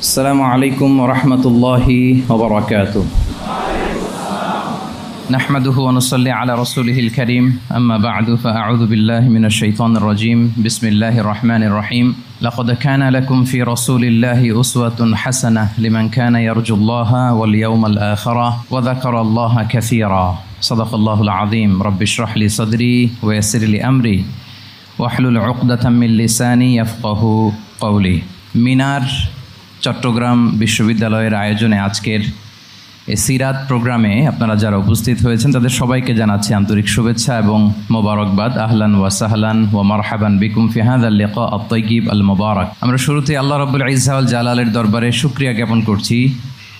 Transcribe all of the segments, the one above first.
السلام عليكم ورحمة الله وبركاته. نحمده ونصلي على رسوله الكريم. أما بعد فأعوذ بالله من الشيطان الرجيم. بسم الله الرحمن الرحيم. لقد كان لكم في رسول الله أسوة حسنة لمن كان يرجو الله واليوم الآخر وذكر الله كثيرا. صدق الله العظيم. رب اشرح لي صدري ويسر لي أمري واحلل عقدة من لساني يفقه قولي. মিনার চট্টগ্রাম বিশ্ববিদ্যালয়ের আয়োজনে আজকের এই সিরাত প্রোগ্রামে আপনারা যারা উপস্থিত হয়েছেন তাদের সবাইকে জানাচ্ছি আন্তরিক শুভেচ্ছা এবং মোবারকবাদ। আহলান ওয়া সাহলান ওয়া মারহাবান বিকুম ফি হাযাল লিকা আত-তাইয়িব আল মুবারাক। আমরা শুরুতে আল্লাহ রাব্বুল ইজ্জা ওয়াল জালালের দরবারে শুকরিয়া জ্ঞাপন করছি,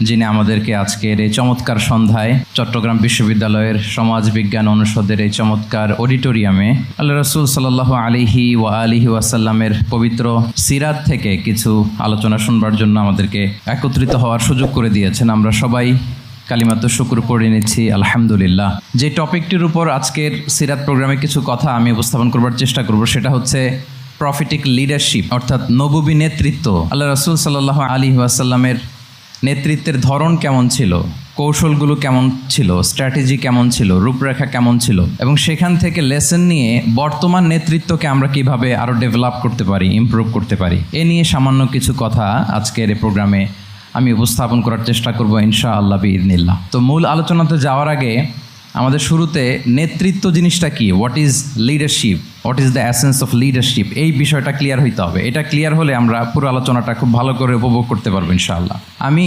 যিনি আমাদেরকে আজকের এই চমৎকার সন্ধ্যায় চট্টগ্রাম বিশ্ববিদ্যালয়ের সমাজ বিজ্ঞান অনুষদের এই চমৎকার অডিটোরিয়ামে আল্লাহ রাসূল সাল্লাল্লাহু আলাইহি ওয়া আলিহি ওয়াসাল্লামের পবিত্র সিরাত থেকে কিছু আলোচনা শুনবার জন্য আমাদেরকে একত্রিত হওয়ার সুযোগ করে দিয়েছেন। আমরা সবাই কালিমাতুশ শুকর পড়ে নিচ্ছি আলহামদুলিল্লাহ। যে টপিকটির উপর আজকের সিরাত প্রোগ্রামে কিছু কথা আমি উপস্থাপন করবার চেষ্টা করব সেটা হচ্ছে প্রফেটিক লিডারশিপ, অর্থাৎ নববী নেতৃত্ব। আল্লাহ রাসূল সাল্লাল্লাহু আলাইহি ওয়াসাল্লামের নেতৃত্বের ধরন কেমন ছিল, কৌশলগুলো কেমন ছিল, স্ট্র্যাটেজি কেমন ছিল, রূপরেখা কেমন ছিল, এবং সেখান থেকে লেসন নিয়ে বর্তমান নেতৃত্বকে আমরা কিভাবে আরও ডেভেলপ করতে পারি, ইমপ্রুভ করতে পারি, এ নিয়ে সামান্য কিছু কথা আজকের এই প্রোগ্রামে আমি উপস্থাপন করার চেষ্টা করব ইনশাআল্লাহ বিইذনিল্লাহ। তো মূল আলোচনাতে যাওয়ার আগে আমাদের শুরুতে নেতৃত্ব জিনিসটা কি, what is leadership, what is the essence of leadership, এই বিষয়টা ক্লিয়ার হইতে হবে। এটা ক্লিয়ার হলে আমরা পুরো আলোচনাটা খুব ভালো করে উপভোগ করতে পারবো ইনশাআল্লাহ। আমি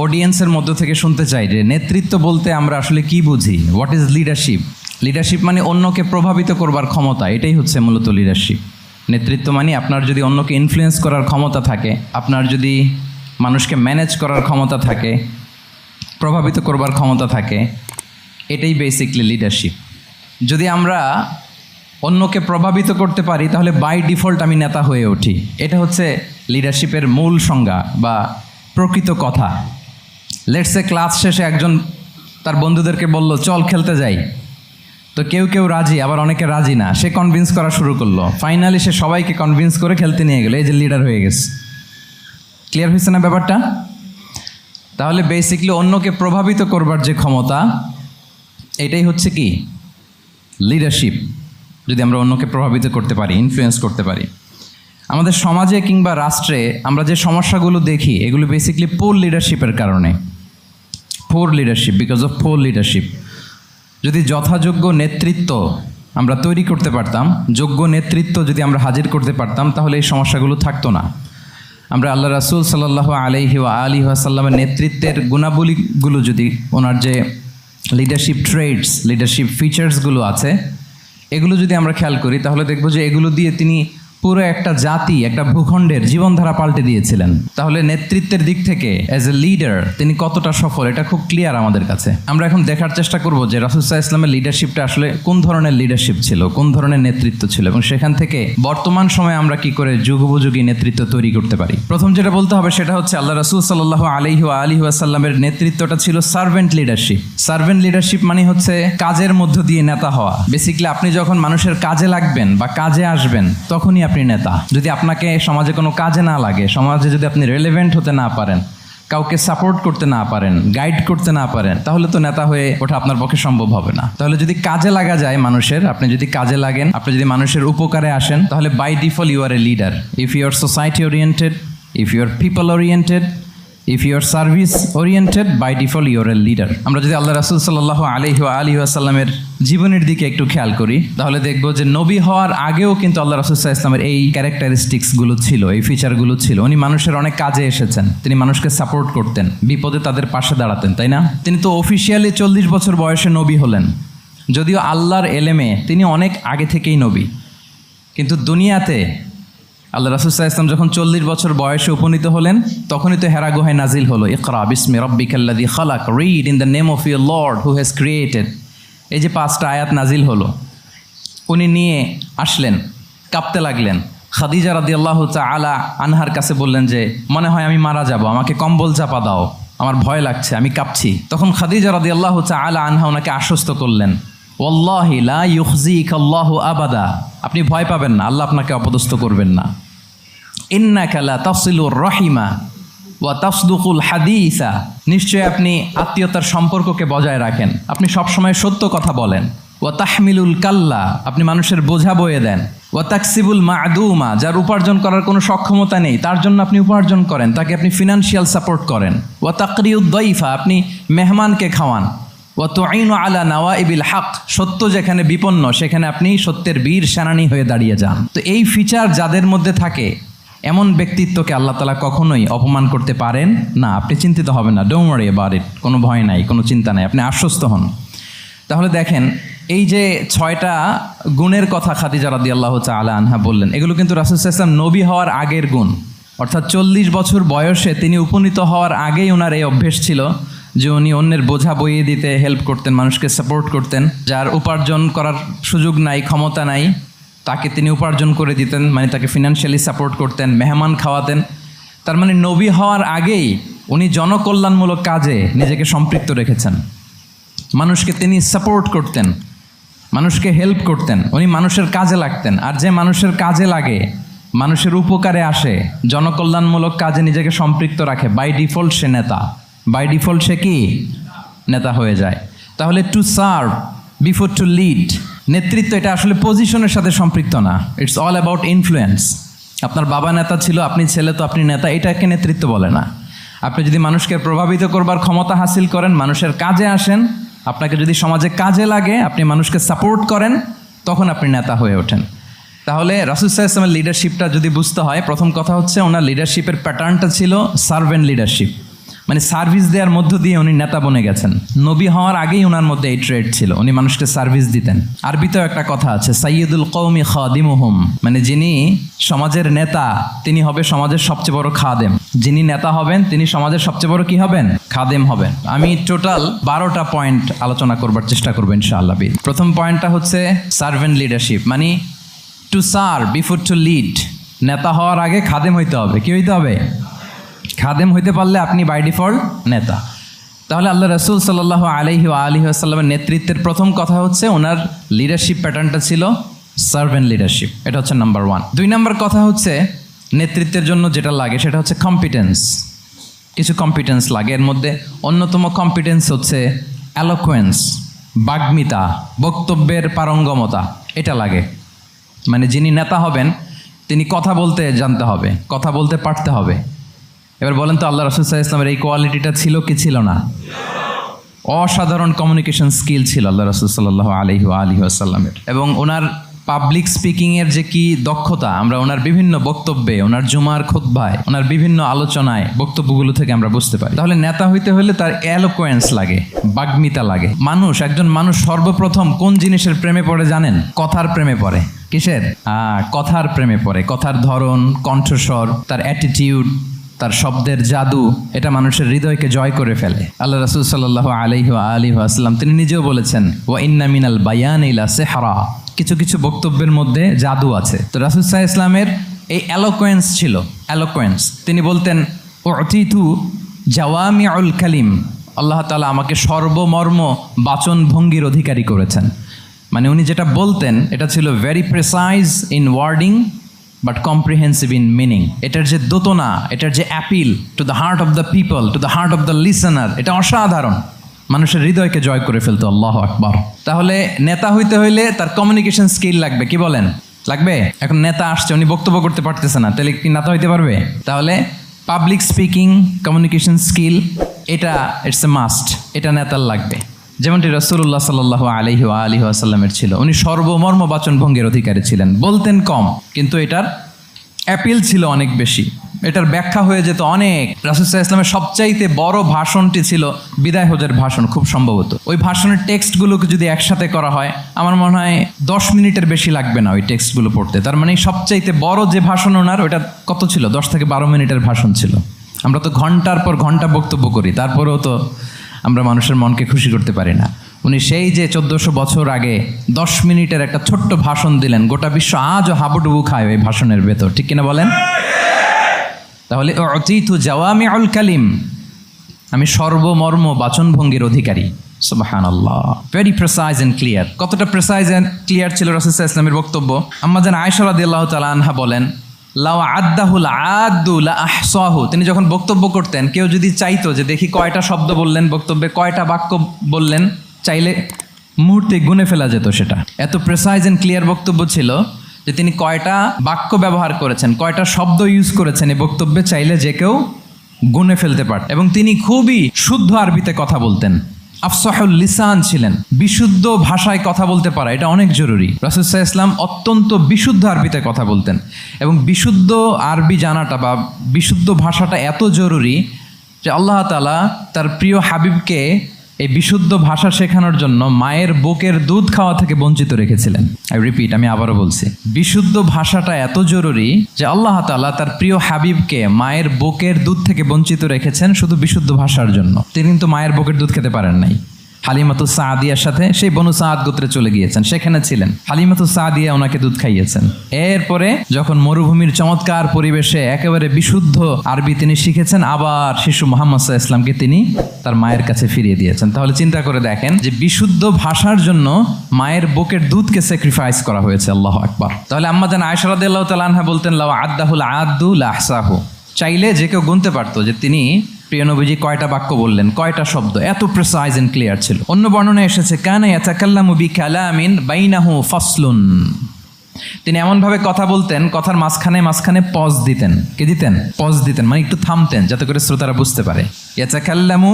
অডিয়েন্সের মধ্য থেকে শুনতে চাই যে নেতৃত্ব বলতে আমরা আসলে কি বুঝি, হোয়াট ইজ লিডারশিপ। লিডারশিপ মানে অন্যকে প্রভাবিত করবার ক্ষমতা, এটাই হচ্ছে মূলত লিডারশিপ। নেতৃত্ব মানে আপনার যদি অন্যকে ইনফ্লুয়েন্স করার ক্ষমতা থাকে, আপনার যদি মানুষকে ম্যানেজ করার ক্ষমতা থাকে, প্রভাবিত করবার ক্ষমতা থাকে, এটাই বেসিকলি লিডারশিপ। যদি আমরা অন্যকে প্রভাবিত করতে পারি তাহলে বাই ডিফল্ট আমি নেতা হয়ে উঠি। এটা হচ্ছে লিডারশিপের মূল সংজ্ঞা বা প্রকৃত কথা। লেটস সে ক্লাস শেষে একজন তার বন্ধুদেরকে বলল চল খেলতে যাই, তো কেউ কেউ রাজি, আবার অনেকে রাজি না। সে কনভিন্স করা শুরু করলো, ফাইনালি সে সবাইকে কনভিন্স করে খেলতে নিয়ে গেল, এই যে লিডার হয়ে গেছে। ক্লিয়ার হয়েছে না ব্যাপারটা? তাহলে বেসিকলি অন্যকে প্রভাবিত করবার যে ক্ষমতা, এটাই হচ্ছে কি লিডারশিপ। যদি আমরা অন্যকে প্রভাবিত করতে পারি, ইনফ্লুয়েন্স করতে পারি। আমাদের সমাজে কিংবা রাষ্ট্রে আমরা যে সমস্যাগুলো দেখি এগুলো বেসিকলি পোর লিডারশিপের কারণে। Poor leadership, because of poor leadership. যদি যথাযোগ্য নেতৃত্ব আমরা তৈরি করতে পারতাম, যোগ্য নেতৃত্ব যদি আমরা হাজির করতে পারতাম, তাহলে এই সমস্যাগুলো থাকতো না। আমরা আল্লাহ রাসূল সাল্লাল্লাহু আলাইহি ওয়া আলিহি ওয়াসাল্লামের নেতৃত্বের গুণাবলীগুলো যদি, ওনার যে লিডারশিপ ট্রেডস, লিডারশিপ ফিচার্সগুলো আছে, এগুলো যদি আমরা খেয়াল করি তাহলে দেখব যে এগুলো দিয়ে তিনি পুরো একটা জাতি, একটা ভূখণ্ডের জীবনধারা পাল্টে দিয়েছিলেন। তাহলে নেতৃত্বের দিক থেকে অ্যাজ এ লিডার তিনি কতটা সফল, এটা খুব ক্লিয়ার আমাদের কাছে। আমরা এখন দেখার চেষ্টা করব যে রাসূল সাল্লাল্লাহু আলাইহি ওয়াসাল্লামের লিডারশিপটা আসলে কোন ধরনের লিডারশিপ ছিল, কোন ধরনের নেতৃত্ব ছিল, এবং সেখান থেকে বর্তমান সময়ে আমরা কি করে যুগোপযোগী নেতৃত্ব তৈরি করতে পারি। প্রথম যেটা বলতে হবে সেটা হচ্ছে আল্লাহ রাসূল সাল্লাল্লাহু আলাইহি ওয়া আলিহি ওয়াসাল্লামের নেতৃত্বটা ছিল সার্ভেন্ট লিডারশিপ। সার্ভেন্ট লিডারশিপ মানে হচ্ছে কাজের মধ্য দিয়ে নেতা হওয়া। বেসিক্যালি আপনি যখন মানুষের কাজে লাগবেন বা কাজে আসবেন তখনই আপনি নেতা। যদি আপনাকে সমাজে কোনো কাজে না লাগে, সমাজে যদি আপনি রেলেভেন্ট হতে না পারেন, কাউকে সাপোর্ট করতে না পারেন, গাইড করতে না পারেন, তাহলে তো নেতা হয়ে ওঠা আপনার পক্ষে সম্ভব হবে না। তাহলে যদি কাজে লাগা যায় মানুষের, আপনি যদি কাজে লাগেন, আপনি যদি মানুষের উপকারে আসেন, তাহলে by default you are a leader. If you are society oriented, if you are people oriented, if you are service oriented, by default you are a leader. আমরা যদি আল্লাহ রাসূল সাল্লাল্লাহু আলাইহি ওয়া আলিহি ওয়াসাল্লামের জীবনের দিকে একটু খেয়াল করি তাহলে দেখব যে নবী হওয়ার আগেও কিন্তু আল্লাহ রাসূল সাল্লাল্লাহু আলাইহি ওয়াসাল্লামের এই ক্যারেক্টারিস্টিক্সগুলো ছিল, এই ফিচারগুলো ছিল। উনি মানুষের অনেক কাজে এসেছেন, তিনি মানুষকে সাপোর্ট করতেন, বিপদে তাদের পাশে দাঁড়াতেন, তাই না? তিনি তো অফিসিয়ালি 40 বছর বয়সে নবী হলেন, যদিও আল্লাহর এলেমে তিনি অনেক আগে থেকেই নবী। কিন্তু দুনিয়াতে আল্লাহ রাসূল সাল্লাল্লাহু আলাইহি ওয়াসাল্লাম যখন 40 বছর বয়সে উপনীত হলেন তখনই তো হেরা গুহায় নাজিল হলো ইকরা বিসমি রাব্বিকাল্লাযী খালাক, read in the name of your lord who has created. এই যে 5টা আয়াত নাজিল হলো, উনি নিয়ে আসলেন, কাঁপতে লাগলেন। খাদিজা রাদিয়াল্লাহু তাআলা আনহার কাছে বললেন যে মনে হয় আমি মারা যাব, আমাকে কম্বল চাপা দাও, আমার ভয় লাগছে, আমি কাঁপছি। তখন খাদিজা রাদিয়াল্লাহু তাআলা আনহা ওনাকে আশ্বস্ত করলেন, ওয়াল্লাহি লা ইউখজিকাল্লাহু আবাদা, আপনি ভয় পাবেন না, আল্লাহ আপনাকে অপদস্থ করবেন না। ইন্নাকা লা তাসিলুর রাহিমা, ওয়া তাসদুকুল হাদিসা, নিশ্চয়ই আপনি আত্মীয়তার সম্পর্ককে বজায় রাখেন, আপনি সবসময় সত্য কথা বলেন। ওয়া তাহমিলুল কাল্লা, আপনি মানুষের বোঝা বয়ে দেন। ওয়া তাকসিবুল মা'দুমা, যার উপার্জন করার কোনো সক্ষমতা নেই তার জন্য আপনি উপার্জন করেন, তাকে আপনি ফিনান্সিয়াল সাপোর্ট করেন। ওয়া তাকরিউদ দাইফা, আপনি মেহমানকে খাওয়ান। ওয়া তুঈনু আলা নাওয়াইবিল হক, সত্য যেখানে বিপন্ন সেখানে আপনি সত্যের বীর সেনানী হয়ে দাঁড়িয়ে যান। তো এই ফিচার যাদের মধ্যে থাকে এমন ব্যক্তিত্বকে আল্লাহ তাআলা কখনোই অপমান করতে পারেন না। আপনি চিন্তিত হবেন না, ডোন্ট ওয়ারি অ্যাবাউট ইট, কোনো ভয় নাই, কোনো চিন্তা নাই, আপনি আশ্বস্ত হন। তাহলে দেখেন এই যে 6টা গুণের কথা খাদিজা রাদিয়াল্লাহু তাআলা আনহা বললেন, এগুলো কিন্তু রাসূল সাল্লাল্লাহু আলাইহি ওয়াসাল্লাম নবী হওয়ার আগের গুণ, অর্থাৎ 40 বছর বয়সে তিনি উপনীত হওয়ার আগেই ওনার এই অভ্যেস ছিল যে উনি অন্যের বোঝা বইয়ে দিতে হেল্প করতেন, মানুষকে সাপোর্ট করতেন। যার উপার্জন করার সুযোগ নাই, ক্ষমতা নাই, তাকে তিনি উপার্জন করে দিতেন, মানে তাকে ফিনান্সিয়ালি সাপোর্ট করতেন, মেহমান খাওয়াতেন। তার মানে নবী হওয়ার আগেই উনি জনকল্যাণমূলক কাজে নিজেকে সম্পৃক্ত রেখেছেন, মানুষকে তিনি সাপোর্ট করতেন, মানুষকে হেল্প করতেন, উনি মানুষের কাজে লাগতেন। আর যে মানুষের কাজে লাগে, মানুষের উপকারে আসে, জনকল্যাণমূলক কাজে নিজেকে সম্পৃক্ত রাখে, বাই ডিফল্ট সে নেতা, বাই ডিফল্ট সে কি নেতা হয়ে যায়। তাহলে to serve before to lead, নেতৃত্ব এটা আসলে পজিশনের সাথে সম্পৃক্ত না, ইটস অল অ্যাবাউট ইনফ্লুয়েন্স। আপনার বাবা নেতা ছিল, আপনি ছেলে তো আপনি নেতা, এটাকে নেতৃত্ব বলে না। আপনি যদি মানুষকে প্রভাবিত করবার ক্ষমতা হাসিল করেন, মানুষের কাজে আসেন, আপনাকে যদি সমাজে কাজে লাগে, আপনি মানুষকে সাপোর্ট করেন, তখন আপনি নেতা হয়ে ওঠেন। তাহলে রাসূল সাল্লাল্লাহু আলাইহি ওয়াসাল্লামের লিডারশিপটা যদি বুঝতে হয়, প্রথম কথা হচ্ছে ওনার লিডারশিপের প্যাটার্নটা ছিল সার্ভেন্ট লিডারশিপ, মানে সার্ভিস দেওয়ার মধ্য দিয়ে উনি নেতা বনে গেছেন। নবী হওয়ার আগেই ওনার মধ্যে এই ট্রেড ছিল, উনি মানুষকে সার্ভিস দিতেন। আরবিতেও একটা কথা আছে, সাইয়্যিদুল কওমি খাদিমুহুম, মানে যিনি সমাজের নেতা তিনি হবে সমাজের সবচেয়ে বড় খাদেম। যিনি নেতা হবেন তিনি সমাজের সবচেয়ে বড় কি হবেন? খাদেম হবেন। আমি টোটাল 12টা পয়েন্ট আলোচনা করবার চেষ্টা করবো ইনশাআল্লাহ। প্রথম পয়েন্টটা হচ্ছে সার্ভেন্ট লিডারশিপ, মানে to serve before to lead. নেতা হওয়ার আগে খাদেম হইতে হবে। কি হইতে হবে? খাদেম হইতে পারলে আপনি বাই ডিফল্ট নেতা। তাহলে আল্লাহ রাসূল সাল্লাল্লাহু আলাইহি ওয়া আলিহি ওয়াসাল্লামের নেতৃত্বের প্রথম কথা হচ্ছে ওনার লিডারশিপ প্যাটার্নটা ছিল সার্ভেন্ট লিডারশিপ, এটা হচ্ছে নাম্বার 1। 2 নম্বর কথা হচ্ছে নেতৃত্বের জন্য যেটা লাগে সেটা হচ্ছে কম্পিটেন্স। কিছু কম্পিটেন্স লাগে, এর মধ্যে অন্যতম কম্পিটেন্স হচ্ছে অ্যালোকুয়েন্স, বাগ্মিতা, বক্তব্যের পারঙ্গমতা, এটা লাগে। মানে যিনি নেতা হবেন তিনি কথা বলতে জানতে হবে, কথা বলতে পারতে হবে। এবার বলেন তো আল্লাহ রাসূল সাল্লাল্লাহু আলাইহি ওয়াসাল্লামের এই কোয়ালিটিটা ছিল কি ছিল না? অসাধারণ কমিউনিকেশন স্কিল ছিল আল্লাহ রাসূল সাল্লাল্লাহু আলাইহি ওয়া আলিহি ওয়াসাল্লামের। এবং ওনার পাবলিক স্পিকিংয়ের যে কি দক্ষতা, আমরা ওনার বিভিন্ন বক্তব্যে, ওনার জুমার খুতবায়, ওনার বিভিন্ন আলোচনায়, বক্তব্যগুলো থেকে আমরা বুঝতে পারি। তাহলে নেতা হইতে হলে তার এলোকোয়েন্স লাগে, বাগ্মিতা লাগে। একজন মানুষ সর্বপ্রথম কোন জিনিসের প্রেমে পড়ে জানেন? কথার প্রেমে পড়ে। কিসের? কথার প্রেমে পড়ে। কথার ধরন, কণ্ঠস্বর, তার অ্যাটিটিউড, তার শব্দের জাদু, এটা মানুষের হৃদয়কে জয় করে ফেলে। আল্লাহ রাসূল সাল্লাল্লাহু আলাইহি ওয়া আলিহি ওয়াসাল্লাম তিনি নিজেও বলেছেন, ওয়া ইন্না মিনাল বায়ানি লা সিহরা, কিছু কিছু বক্তব্যের মধ্যে জাদু আছে। তো রাসূল সাল্লাল্লাহু আলাইহি ওয়াসাল্লামের এই অ্যালোকোয়েন্স ছিল, অ্যালোকোয়েন্স। তিনি বলতেন, উতিতু জাওয়ামিউল কালিম, আল্লাহ তাআলা আমাকে সর্বমর্ম বাচন ভঙ্গির অধিকারী করেছেন। মানে উনি যেটা বলতেন এটা ছিল very precise in wording but comprehensive in meaning. এটার যে দোতনা, এটার যে appeal to the heart of the people, to the heart of the listener, এটা অসাধারণ, মানুষের হৃদয়কে জয় করে ফেলতো। আল্লাহু আকবার। তাহলে নেতা হইতে হইলে তার কমিউনিকেশন স্কিল লাগবে। কি বলেন? লাগবে। এখন নেতা আসছে, উনি বক্তব্য করতে পারতেছে না, তাহলে কি নেতা হইতে পারবে? তাহলে পাবলিক স্পিকিং, কমিউনিকেশন স্কিল, এটা ইটস এ মাস্ট, এটা নেতার লাগবে। যেমনটি রাসূলুল্লাহ সাল্লাল্লাহু আলাইহি ওয়া আলিহি ওয়াসাল্লামের ছিল। উনি সর্বমর্ম বাচন ভঙ্গির অধিকারী ছিলেন। বলতেন কম, কিন্তু এটার অ্যাপিল ছিল অনেক বেশি, এটার ব্যাখ্যা হয়ে যেত অনেক। রাসূল সাল্লাল্লাহু আলাইহি ওয়াসাল্লামের সবচাইতে বড় ভাষণটি ছিল বিদায় হজের ভাষণ, খুব সম্ভবত। ওই ভাষণের টেক্সটগুলোকে যদি একসাথে করা হয়, আমার মনে হয় 10 মিনিটের বেশি লাগবে না ওই টেক্সটগুলো পড়তে। তার মানে সবচাইতে বড় যে ভাষণ ওনার, ওটা কত ছিল? 10 থেকে 12 মিনিটের ভাষণ ছিল। আমরা তো ঘন্টার পর ঘন্টা বক্তব্য করি, তারপরেও তো আমরা মানুষের মনকে খুশি করতে পারি না। উনি সেই যে 1400 বছর আগে 10 মিনিটের একটা ছোট্ট ভাষণ দিলেন, গোটা বিশ্ব আজও হাবুডুবু খায় ওই ভাষণের ভেতর, ঠিক কিনা বলেন? তাহলে উতিতু জাওয়ামিউল কালিম, আমি সর্বমর্ম বাচনভঙ্গির অধিকারী। সুবহানাল্লাহ, ভেরি প্রেসাইজ এন্ড ক্লিয়ার। কতটা প্রেসাইজ এন্ড ক্লিয়ার ছিল রাসূল সাল্লাল্লাহু আলাইহি ওয়াসাল্লামের বক্তব্য? আম্মা জান আয়েশা রাদিয়াল্লাহু তাআলা আনহা বলেন, লাউ আদ্দাহুল আদু লা আহসাহু, তিনি যখন বক্তব্য করতেন কেউ যদি চাইতো যে দেখি কয়টা শব্দ বললেন বক্তব্যে, কয়টা বাক্য বললেন, চাইলে মুহূর্তে গুনে ফেলা যেত সেটা। এত প্রেসাইজ এন্ড ক্লিয়ার বক্তব্য ছিল যে তিনি কয়টা বাক্য ব্যবহার করেছেন, কয়টা শব্দ ইউজ করেছেন এই বক্তব্যে চাইলে যে কেউ গুনে ফেলতে পারত। এবং তিনি খুবই শুদ্ধ আরবিতে কথা বলতেন, আফসাহুল লিসান ছিলেন। বিশুদ্ধ ভাষায় কথা বলতে পারা এটা অনেক জরুরি। রাসূল সাল্লাল্লাহু আলাইহি ওয়াসাল্লাম অত্যন্ত বিশুদ্ধ আরবিতে কথা বলতেন, এবং বিশুদ্ধ আরবি জানাটা বা বিশুদ্ধ ভাষাটা এত জরুরি যে আল্লাহ তাআলা তার প্রিয় হাবিবকে এই বিশুদ্ধ ভাষা শেখানোর জন্য মায়ের বুকের দুধ খাওয়া থেকে বঞ্চিত রেখেছিলেন। আমি আবারও বলছি, বিশুদ্ধ ভাষাটা এত জরুরি যে আল্লাহ তাআলা তার প্রিয় হাবিবকে মায়ের বুকের দুধ থেকে বঞ্চিত রেখেছেন শুধু বিশুদ্ধ ভাষার জন্য। তিনি কিন্তু মায়ের বুকের দুধ খেতে পারেন নাই। হালিমাতু সাদিয়ার সাথে সেই বনু সাদ গোত্রে চলে গিয়েছেন, সেখানে ছিলেন। হালিমাতু সাদিয়া ওনাকে দুধ খাইয়েছেন। এরপরে যখন মরুভূমির চমৎকার পরিবেশে একেবারে বিশুদ্ধ আরবি তিনি শিখেছেন, আবার শিশু মুহাম্মদ সাল্লাল্লাহু আলাইহি ওয়াসাল্লামকে তিনি তার মায়ের কাছে ফিরিয়ে দিয়েছেন। তাহলে চিন্তা করে দেখেন যে বিশুদ্ধ ভাষার জন্য মায়ের বুকের দুধকে স্যাক্রিফাইস করা হয়েছে। আল্লাহু আকবার। তাহলে আম্মা জান আয়েশা রাদিয়াল্লাহু তাআলা আনহা বলতেন, লাউ আদ্দাহুল আদু লা আহসাহু, চাইলে যে কেউ গুনতে পারতো যে তিনি প্রিয় নবীজি কয়টা বাক্য বললেন, কয়টা শব্দ, এত প্রিসাইজ এন্ড ক্লিয়ার ছিল। অন্য বর্ণনায় এসেছে কানা ইয়াতাকাল্লামু বিকালামিন বাইনাহু ফাসলুন, তিনি এমনভাবে কথা বলতেন কথার মাঝখানে মাঝখানে পজ দিতেন। কি দিতেন? পজ দিতেন, মানে একটু থামতেন যাতে করে শ্রোতারা বুঝতে পারে। ইয়াতাকাল্লামু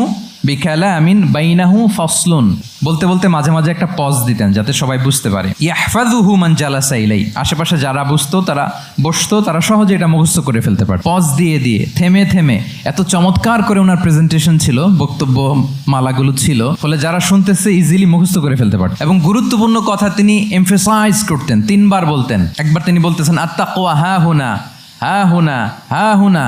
বিকালামিন বাইনাহু ফাসলুন, বলতে বলতে মাঝে মাঝে একটা পজ দিতেন যাতে সবাই বুঝতে পারে। ইয়াহফাযুহু মান জালাসা ইলাই, আশেপাশে যারা বুঝতো তারা বসতো, তারা সহজে এটা মুখস্থ করে ফেলতে পারে। পজ দিয়ে দিয়ে থেমে থেমে এত চমৎকার করে ওনার প্রেজেন্টেশন ছিল, বক্তব্য মালাগুলো ছিল, ফলে যারা শুনতেছে ইজিলি মুখস্থ করে ফেলতে পারত। এবং গুরুত্বপূর্ণ কথা তিনি এমফাসাইজ করতেন, 3 বার বলতেন। একবার তিনি বলতেছেন আত্তাকওয়া হা হুনা হা হুনা হা হুনা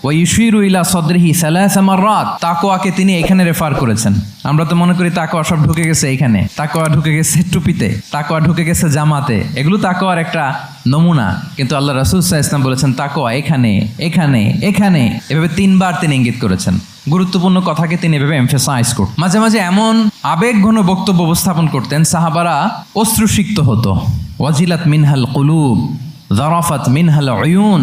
ওয়াইশিরু ইলা সাদরিহি সালাসা মাররাত, তাকওয়াকে তিনি এখানে রেফার করেছেন। আমরা তো মনে করি তাকওয়া সব ঢুকে গেছে এখানে, তাকওয়া ঢুকে গেছে টুপিতে, তাকওয়া ঢুকে গেছে জামাতে, এগুলো তাকওয়ার একটা নমুনা। কিন্তু আল্লাহ রাসূল সাল্লাল্লাহু আলাইহি ওয়াসাল্লাম বলেছেন তাকওয়া এখানে এখানে এখানে, এভাবে 3 বার তিনি ইঙ্গিত করেছেন। গুরুত্বপূর্ণ কথাকে তিনি এভাবে এমফাসাইজ করতেন। মাঝে মাঝে এমন আবেগঘন বক্তব্য উপস্থাপন করতেন সাহাবারা অশ্রুসিক্ত হতো। ওয়াজিলাত মিনহাল কুলুব যারাফাত মিনহাল উয়ুন,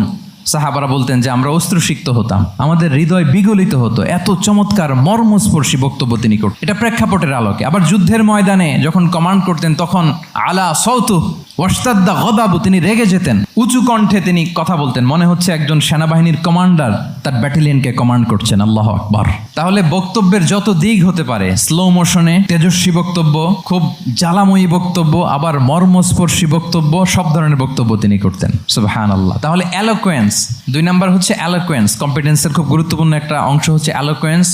সাহাবারা বলতেন যে আমরা অশ্রুসিক্ত হতাম, আমাদের হৃদয় বিগলিত হতো। এত চমৎকার মর্মস্পর্শী বক্তব্য তিনি করতেন, এটা প্রেক্ষাপটের আলোকে। আবার যুদ্ধের ময়দানে যখন কমান্ড করতেন তখন আলা সাউতু ওয়াশতাদ্দা গদাবু, তিনি রেগে যেতেন, উঁচু কণ্ঠে তিনি কথা বলতেন, মনে হচ্ছে একজন সেনাবাহিনীর কমান্ডার তার ব্যাটালিয়নকে কমান্ড করছেন। আল্লাহু আকবার। তাহলে বক্তব্যের যত দিক হতে পারে, স্লো মোশনে তেজস্বী বক্তব্য, খুব জ্বালাময়ী বক্তব্য, আবার মর্মস্পর্শী বক্তব্য, সব ধরনের বক্তব্য তিনি করতেন। সুবহানাল্লাহ। তাহলে এলোকোয়েন্স, 2 নাম্বার হচ্ছে এলোকোয়েন্স। কম্পিটেন্সের খুব গুরুত্বপূর্ণ একটা অংশ হচ্ছে এলোকোয়েন্স,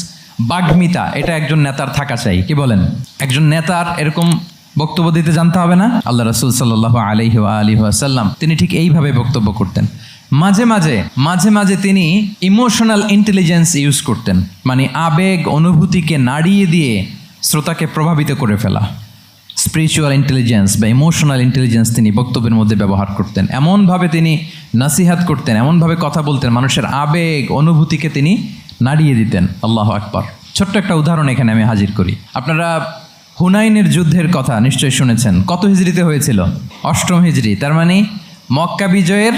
বাগ্মিতা। এটা একজন নেতার থাকা চাই। কি বলেন? একজন নেতার এরকম বক্তব্য দিতে জানতে হবে না? আল্লাহ রাসূল সাল্লাল্লাহু আলাইহি ওয়া আলিহি ওয়াসাল্লাম তিনি ঠিক এইভাবে বক্তব্য করতেন। মাঝে মাঝে তিনি ইমোশনাল ইন্টেলিজেন্স ইউজ করতেন, মানে আবেগ অনুভূতিকে নাড়িয়ে দিয়ে শ্রোতাকে প্রভাবিত করে ফেলা। স্পিরিচুয়াল ইন্টেলিজেন্স বা ইমোশনাল ইন্টেলিজেন্স তিনি বক্তব্যের মধ্যে ব্যবহার করতেন। এমনভাবে তিনি নাসিহাত করতেন, এমনভাবে কথা বলতেন, মানুষের আবেগ অনুভূতিকে তিনি নাড়িয়ে দিতেন। আল্লাহু আকবার। ছোট্ট একটা উদাহরণ এখানে আমি হাজির করি। আপনারা হুনাইনের যুদ্ধের কথা নিশ্চয়ই শুনেছেন। কত হিজরিতে হয়েছিল? 8ম হিজরি। তার মানে মক্কা বিজয়ের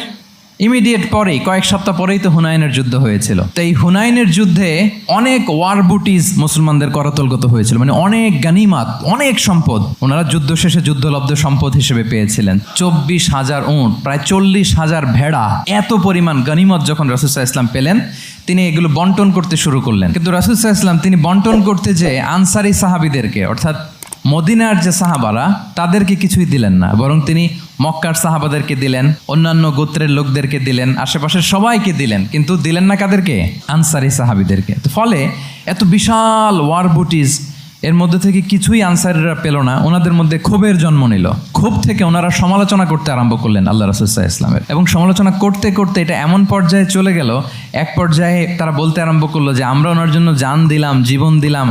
ইমিডিয়েট পরেই, কয়েক সপ্তাহ পরেই তো হুনাইনের যুদ্ধ হয়েছিল। তো এই হুনাইনের যুদ্ধে অনেক ওয়ার বুটিজ মুসলমানদের করতলগত হয়েছিল, মানে অনেক গানিমাত, অনেক সম্পদ ওনারা যুদ্ধ শেষে যুদ্ধলব্ধ সম্পদ হিসেবে পেয়েছিলেন। 24,000 উট, প্রায় 40,000 ভেড়া, এত পরিমাণ গানিমত যখন রাসূল সাল্লাল্লাহু আলাইহি ওয়াসাল্লাম পেলেন, তিনি এগুলো বন্টন করতে শুরু করলেন। কিন্তু রাসূল সাল্লাল্লাহু আলাইহি ওয়াসাল্লাম তিনি বন্টন করতে যে আনসারি সাহাবীদেরকে, অর্থাৎ মদিনার যে সাহাবারা, তাদেরকে কিছুই দিলেন না, বরং তিনি মক্কার সাহাবাদেরকে দিলেন, অন্যান্য গোত্রের লোকদেরকে দিলেন, আশেপাশের সবাইকে দিলেন, কিন্তু দিলেন না কাদেরকে? আনসারি সাহাবীদেরকে। তো ফলে এত বিশাল ওয়ার বুটিজ, এর মধ্যে থেকে কিছুই আনসারিরা পেল না। ওনাদের মধ্যে ক্ষোভের জন্ম নিল। ক্ষোভ থেকে ওনারা সমালোচনা করতে আরম্ভ করলেন আল্লাহ রাসূল সাল্লাল্লাহু আলাইহি ওয়াসাল্লামের। এবং সমালোচনা করতে করতে এটা এমন পর্যায়ে চলে গেল, এক পর্যায়ে তারা বলতে আরম্ভ করলো যে আমরা ওনার জন্য জান দিলাম, জীবন দিলাম,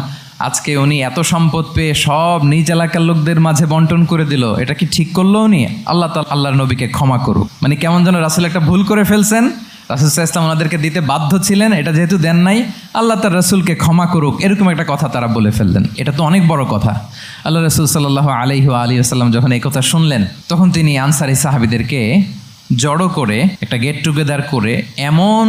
আজকে উনি এত সম্পদ পেয়ে সব নিজ এলাকার লোকদের মাঝে বন্টন করে দিল, এটা কি ঠিক করলো উনি? আল্লাহর নবীকে ক্ষমা করুক। মানে কেমন যেন রাসূল একটা ভুল করে ফেলছেন, রাসূল সাল্লাল্লাহু আলাইহি ওয়াসাল্লাম ওনাদেরকে দিতে বাধ্য ছিলেন, এটা যেহেতু দেন নাই, আল্লাহ তার রাসূলকে ক্ষমা করুক, এরকম একটা কথা তারা বলে ফেললেন। এটা তো অনেক বড় কথা। আল্লাহ রাসূল সাল্লাল্লাহু আলাইহি ওয়া আলিহি ওয়াসাল্লাম যখন এই কথা শুনলেন, তখন তিনি আনসারী সাহাবীদেরকে জড়ো করে একটা গেট টুগেদার করে এমন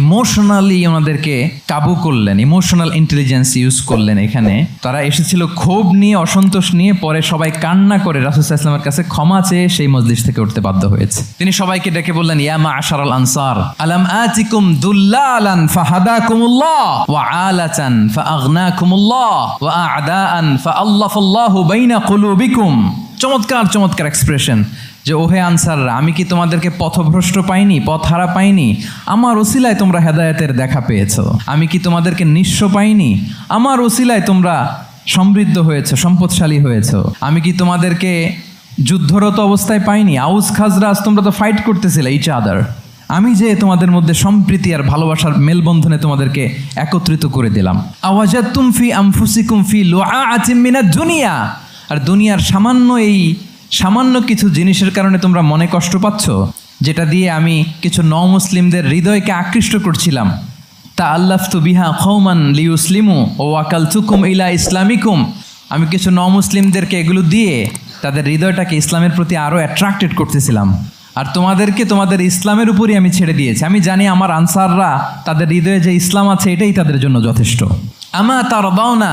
ইমোশনালি ওনাদেরকে কাবু করলেন, ইমোশনাল ইন্টেলিজেন্স ইউজ করলেন। এখানে তারা এসেছিল ক্ষোভ নিয়ে, অসন্তোষ নিয়ে, পরে সবাই কান্না করে রাসূল সাল্লাল্লাহু আলাইহি ওয়াসাল্লামের কাছে ক্ষমা চেয়ে সেই মজলিস থেকে উঠতে বাধ্য হয়েছে। তিনি সবাইকে ডেকে বললেন, ইয়া মা'আশারাল আনসার আলাম আতিকুম দুল্লালান ফাহাদাকুমুল্লাহ ওয়া আলাতান ফাআগনাকুমুল্লাহ ওয়া আ'দাআন ফাআল্লাফাল্লাহু বাইনা কুলুবিকুম। চমৎকার চমৎকার এক্সপ্রেশন যে ওহে আনসাররা, আমি কি তোমাদেরকে পথভ্রষ্ট পাইনি, পথহারা পাইনি? আমার ওসিলায় তোমরা হেদায়েতের দেখা পেয়েছো। আমি কি তোমাদেরকে নিঃস্ব পাইনি? আমার ওসিলায় তোমরা সমৃদ্ধ হয়েছো, সম্পদশালী হয়েছো। আমি কি তোমাদেরকে যুদ্ধরত অবস্থায় পাইনি? আউস খাজরাজ তোমরা তো ফাইট করতেছিলে ইচ আদার। আমি যে তোমাদের মধ্যে সম্প্রীতি আর ভালোবাসার মেলবন্ধনে তোমাদেরকে একত্রিত করে দিলাম। আওয়াজাতুম ফি আনফুসিকুম ফি লুআআতিম মিনাদ দুনিয়া। আর দুনিয়ার সামান্য কিছু জিনিসের কারণে তোমরা মনে কষ্ট পাচ্ছ, যেটা দিয়ে আমি কিছু মুসলিমদের হৃদয়কে আকৃষ্ট করছিলাম। তা আল্লাফতু বিহা কওমান লিউসলিমু ও ওয়াকালতুকুম ইলা ইসলামিকুম। আমি কিছু মুসলিমদেরকে এগুলো দিয়ে তাদের হৃদয়টাকে ইসলামের প্রতি আরও অ্যাট্রাক্টেড করতেছিলাম, আর তোমাদেরকে তোমাদের ইসলামের উপরই আমি ছেড়ে দিয়েছি। আমি জানি আমার আনসাররা তাদের হৃদয়ে যে ইসলাম আছে এটাই তাদের জন্য যথেষ্ট। আমা তারদাউনা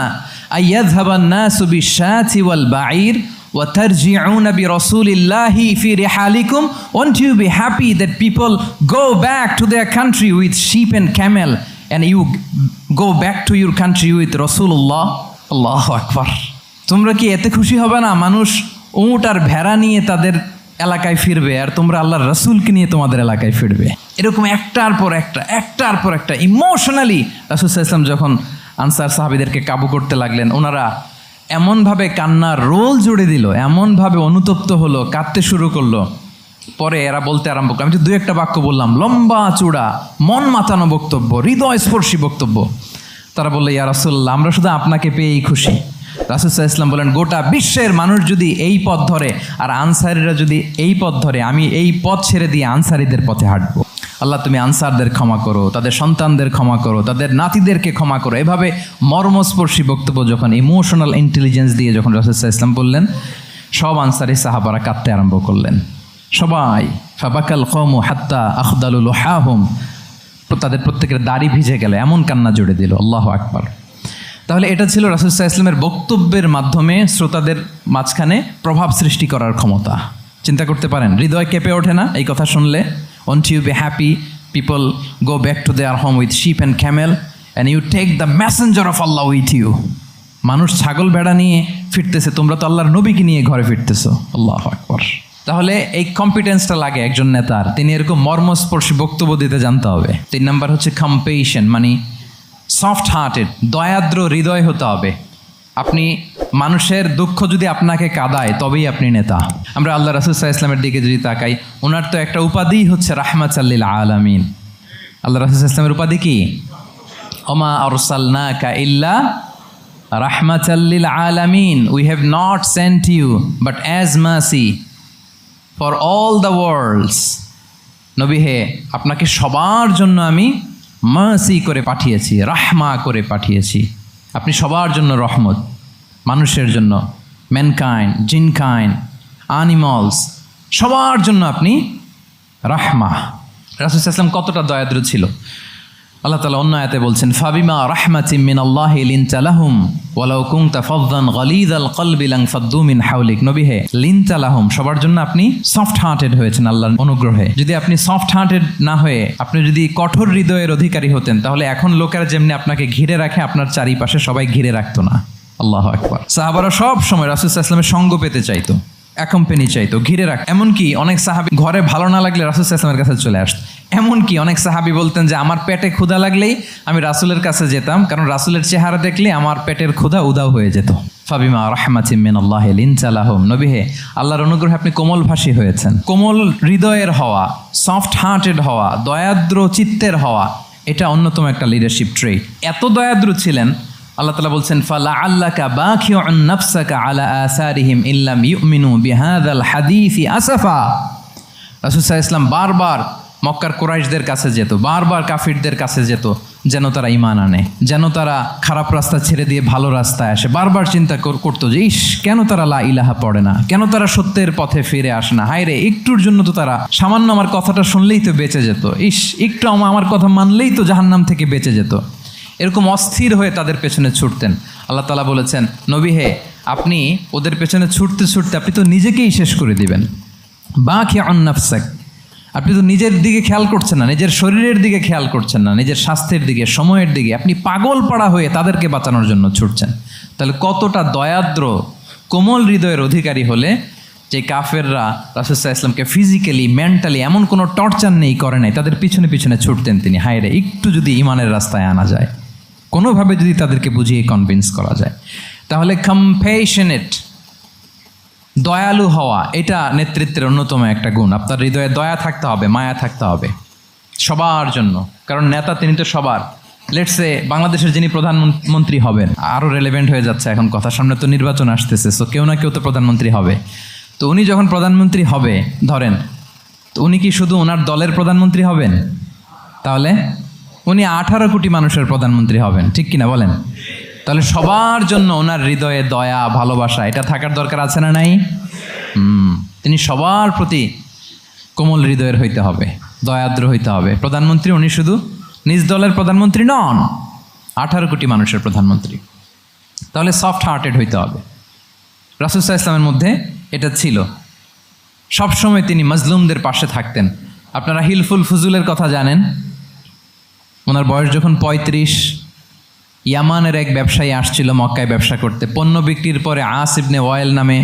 আইয়াযহাবান নাসু বিশ-শাতি ওয়াল বাঈর وَتَرْجِعُونَ بِرَسُولِ اللَّهِ فِي رِحَالِكُمْ. Won't you be happy that people go back to their country with sheep and camel, and you go back to your country with Rasulullah? Allahu Akbar. তোমরা কি এতে খুশি হবে না? মানুষ উট আর ভেড়া নিয়ে তাদের এলাকায় ফিরবে, আর তোমরা আল্লাহর রাসূলকে নিয়ে তোমাদের এলাকায় ফিরবে। এরকম একটার পর একটা ইমোশনালি রাসূল সাল্লাল্লাহু আলাইহি ওয়াসাল্লাম যখন আনসার সাহাবীদেরকে কাবু করতে লাগলেন, ওনারা এমনভাবে কান্নার রোল জুড়ে দিল, এমনভাবে অনুতপ্ত হলো, কাঁদতে শুরু করলো। পরে এরা বলতে আরম্ভ করলো, আমি তো 2-1টা বাক্য বললাম, লম্বা চূড়া মন মাতানো বক্তব্য, হৃদয়স্পর্শী বক্তব্য। তারা বললো, ইয়া রাসূলুল্লাহ, আমরা শুধু আপনাকে পেয়েই খুশি। রাসূল সাল্লাল্লাহু আলাইহি ওয়াসাল্লাম বলেন, গোটা বিশ্বের মানুষ যদি এই পথ ধরে আর আনসারীরা যদি এই পথ ধরে, আমি এই পথ ছেড়ে দিয়ে আনসারীদের পথে হাঁটবো। আল্লাহ তুমি আনসারদের ক্ষমা করো, তাদের সন্তানদের ক্ষমা করো, তাদের নাতিদেরকে ক্ষমা করো। এভাবে মর্মস্পর্শী বক্তব্য যখন ইমোশনাল ইন্টেলিজেন্স দিয়ে যখন রাসূল সাল্লাল্লাহু আলাইহি ওয়াসাল্লাম বললেন, সব আনসারী সাহাবারা কাঁদতে আরম্ভ করলেন। সবাই ফাবাকাল কওমু হাত্তা আখদালু লুহাহুম, তাদের প্রত্যেকের দাড়ি ভিজে গেল, এমন কান্না জুড়ে দিল। আল্লাহু আকবার। তাহলে এটা ছিল রাসূল সাল্লাল্লাহু আলাইহি ওয়াসাল্লামের বক্তব্যের মাধ্যমে শ্রোতাদের মাঝখানে প্রভাব সৃষ্টি করার ক্ষমতা। চিন্তা করতে পারেন, হৃদয় কেঁপে ওঠে না এই কথা শুনলে? Won't you be happy people go back to their home with sheep and camel, and you take the messenger of Allah with you? মানুষ ছাগল ভেড়া নিয়ে ফিরতেছে, তোমরা তো আল্লাহর নবীকে নিয়ে ঘরে ফিরতেছো। আল্লাহু আকবার। তাহলে এই কম্পিটেন্সটা লাগে একজন নেতার, তিনি এরকম মর্মস্পর্শী বক্তব্য দিতে জানতে হবে। 3 নাম্বার হচ্ছে কম্পেশন, মানে সফট হার্টেড, দয়াদ্র হৃদয় হতে হবে। আপনি মানুষের দুঃখ যদি আপনাকে কাঁদায় তবেই আপনি নেতা। আমরা আল্লাহ রাসূল সাল্লাল্লাহু আলাইহি ওয়াসাল্লামের দিকে যদি তাকাই, ওনার তো একটা উপাধি হচ্ছে রাহমাতাল লিল আলামিন। আল্লাহ রাসূল সাল্লাল্লাহু আলাইহি ওয়াসাল্লামের উপাধি কি? ওমা আরসালনাকা ইল্লা রাহমাতাল লিল আলামিন। We have not sent you but as mercy for all the worlds. নবী হে, আপনাকে সবার জন্য আমি মার্সি করে পাঠিয়েছি, রাহমা করে পাঠিয়েছি। আপনি সবার জন্য রহমত, মানুষের জন্য, ম্যানকাইন্ড, জিনকাইন্ড, অ্যানিমালস, সবার জন্য আপনি রাহমা। রাসূল সাল্লাল্লাহু আলাইহি ওয়াসাল্লাম কতটা দয়াদ্র ছিল। আল্লাহ তাআলা অন্য আয়াতে বলছেন, ফাবিমা রাহমাতিম মিনাল্লাহি লিনতা লাহুম ওয়ালাউ কুনতা ফাযযান গালিযাল কলবি লানফাদ্দু মিন হাওলিক। নবী হে, লিনতা লাহুম, সবার জন্য আপনি সফট হার্টেড হয়েছেন আল্লাহর অনুগ্রহে। যদি আপনি সফট হার্টেড না হয়ে আপনি যদি কঠোর হৃদয়ের অধিকারী হতেন, তাহলে এখন লোকেরা যেমনি আপনাকে ঘিরে রাখে, আপনার চারিপাশে সবাই ঘিরে রাখতো না। আল্লাহু আকবার। সাহাবারা সব সময় রাসূল সাল্লাল্লাহু আলাইহি ওয়াসাল্লামের সঙ্গ পেতে চাইতো, অ্যাকম্পানি চাইতো, ঘিরে রাখ। এমনকি অনেক সাহাবী ঘরে ভালো না লাগলে রাসূল সাল্লাল্লাহু আলাইহি ওয়াসাল্লামের কাছে চলে আসতো। এমনকি অনেক সাহাবী বলতেন যে আমার পেটে ক্ষুধা লাগলেই আমি রাসূলের কাছে যেতাম, কারণ রাসূলের চেহারা দেখলে আমার পেটের ক্ষুধা উধাও হয়ে যেত। ফাবিমা রাহমাতিম মিনাল্লাহি লিনতা লাহুম। নবী হে, আল্লাহর অনুগ্রহে আপনি কোমলভাষী হয়েছেন। কোমল হৃদয়ের হওয়া, সফট হার্টেড হওয়া, দয়াদ্র চিত্তের হওয়া, এটা অন্যতম একটা লিডারশিপ ট্রেট। এত দয়াদ্র ছিলেন, আল্লাহ তাআলা বলছেন, ফালাআল্লাকা বাখিউন নাফসাকা আলা আসারিহিম ইল্লাম ইউমিনু বিহাযাল হাদীসি আসাফা। রাসূল সাল্লাল্লাহু আলাইহি ওয়াসাল্লাম বারবার মক্কার কুরাইশদের কাছে যেত, বারবার কাফিরদের কাছে যেত, যেন তারা ঈমান আনে, যেন তারা খারাপ রাস্তা ছেড়ে দিয়ে ভালো রাস্তায় আসে। বারবার চিন্তা করতো যে ইস, কেন তারা লা ইলাহা পড়ে না, কেন তারা সত্যের পথে ফিরে আসে না। হায় রে, একটুর জন্য তো তারা সামান্য আমার কথাটা শুনলেই তো বেঁচে যেত, ইস একটু আমার কথা মানলেই তো জাহান্নাম থেকে বেঁচে যেত। এরকম অস্থির হয়ে তাদের পেছনে ছুটতেন। আল্লাহ তাআলা বলেছেন, নবী হে, আপনি ওদের পেছনে ছুটতে ছুটতে আপনি তো নিজেকেই শেষ করে দিবেন। বাকি আন নাফসাক, আপনি তো নিজের দিকে খেয়াল করছেন না, নিজের শরীরের দিকে খেয়াল করছেন না, নিজের স্বাস্থ্যের দিকে, সময়ের দিকে। আপনি পাগল পাড়া হয়ে তাদেরকে বাঁচানোর জন্য ছুটছেন। তাহলে কতটা দয়াদ্র কোমল হৃদয়ের অধিকারী হলে যে কাফেররা রাসূল সাল্লাল্লাহু আলাইহি ওয়াসাল্লামকে ফিজিক্যালি মেন্টালি এমন কোনো টর্চার নেই, করে নাই, তাদের পিছনে পিছনে ছুটতেন তিনি। হায় রে, একটু যদি ইমানের রাস্তায় আনা যায়, কোনোভাবে যদি তাদেরকে বুঝিয়ে কনভিন্স করা যায়, তাহলে কম্প্যাশনেট, দয়ালু হওয়া, এটা নেতৃত্বের অন্যতম একটা গুণ। আপনার হৃদয়ে দয়া থাকতে হবে, মায়া থাকতে হবে সবার জন্য, কারণ নেতা তিনি তো সবার। লেটসে বাংলাদেশের যিনি প্রধানমন্ত্রী হবেন, আরও রেলেভেন্ট হয়ে যাচ্ছে এখন কথা, সামনে তো নির্বাচন আসতেছে, সো কেউ না কেউ তো প্রধানমন্ত্রী হবে। তো উনি যখন প্রধানমন্ত্রী হবে ধরেন, তো উনি কি শুধু ওনার দলের প্রধানমন্ত্রী হবেন? তাহলে উনি 18 কোটি মানুষের প্রধানমন্ত্রী হবেন, ঠিক কিনা বলেন? তাহলে সবার জন্য ওনার হৃদয়ে দয়া, ভালোবাসা এটা থাকার দরকার আছে না নাই? তিনি সবার প্রতি কোমল হৃদয়ের হইতে হবে, দয়াদ্র হইতে হবে। প্রধানমন্ত্রী উনি শুধু নিজ দলের প্রধানমন্ত্রী নন, 18 কোটি মানুষের প্রধানমন্ত্রী। তাহলে সফট হার্টেড হইতে হবে। রাসূল সাল্লাল্লাহু আলাইহি ওয়াসাল্লামের মধ্যে এটা ছিল। সবসময় তিনি মাজলুমদের পাশে থাকতেন। আপনারা হিলফুল ফুজুলের কথা জানেন। ওনার বয়স যখন 35, ইয়ামানের এক ব্যবসায়ী আসছিল মক্কায় ব্যবসা করতে। পণ্য বিক্রির পরে আস ইবনে ওয়াইল নামে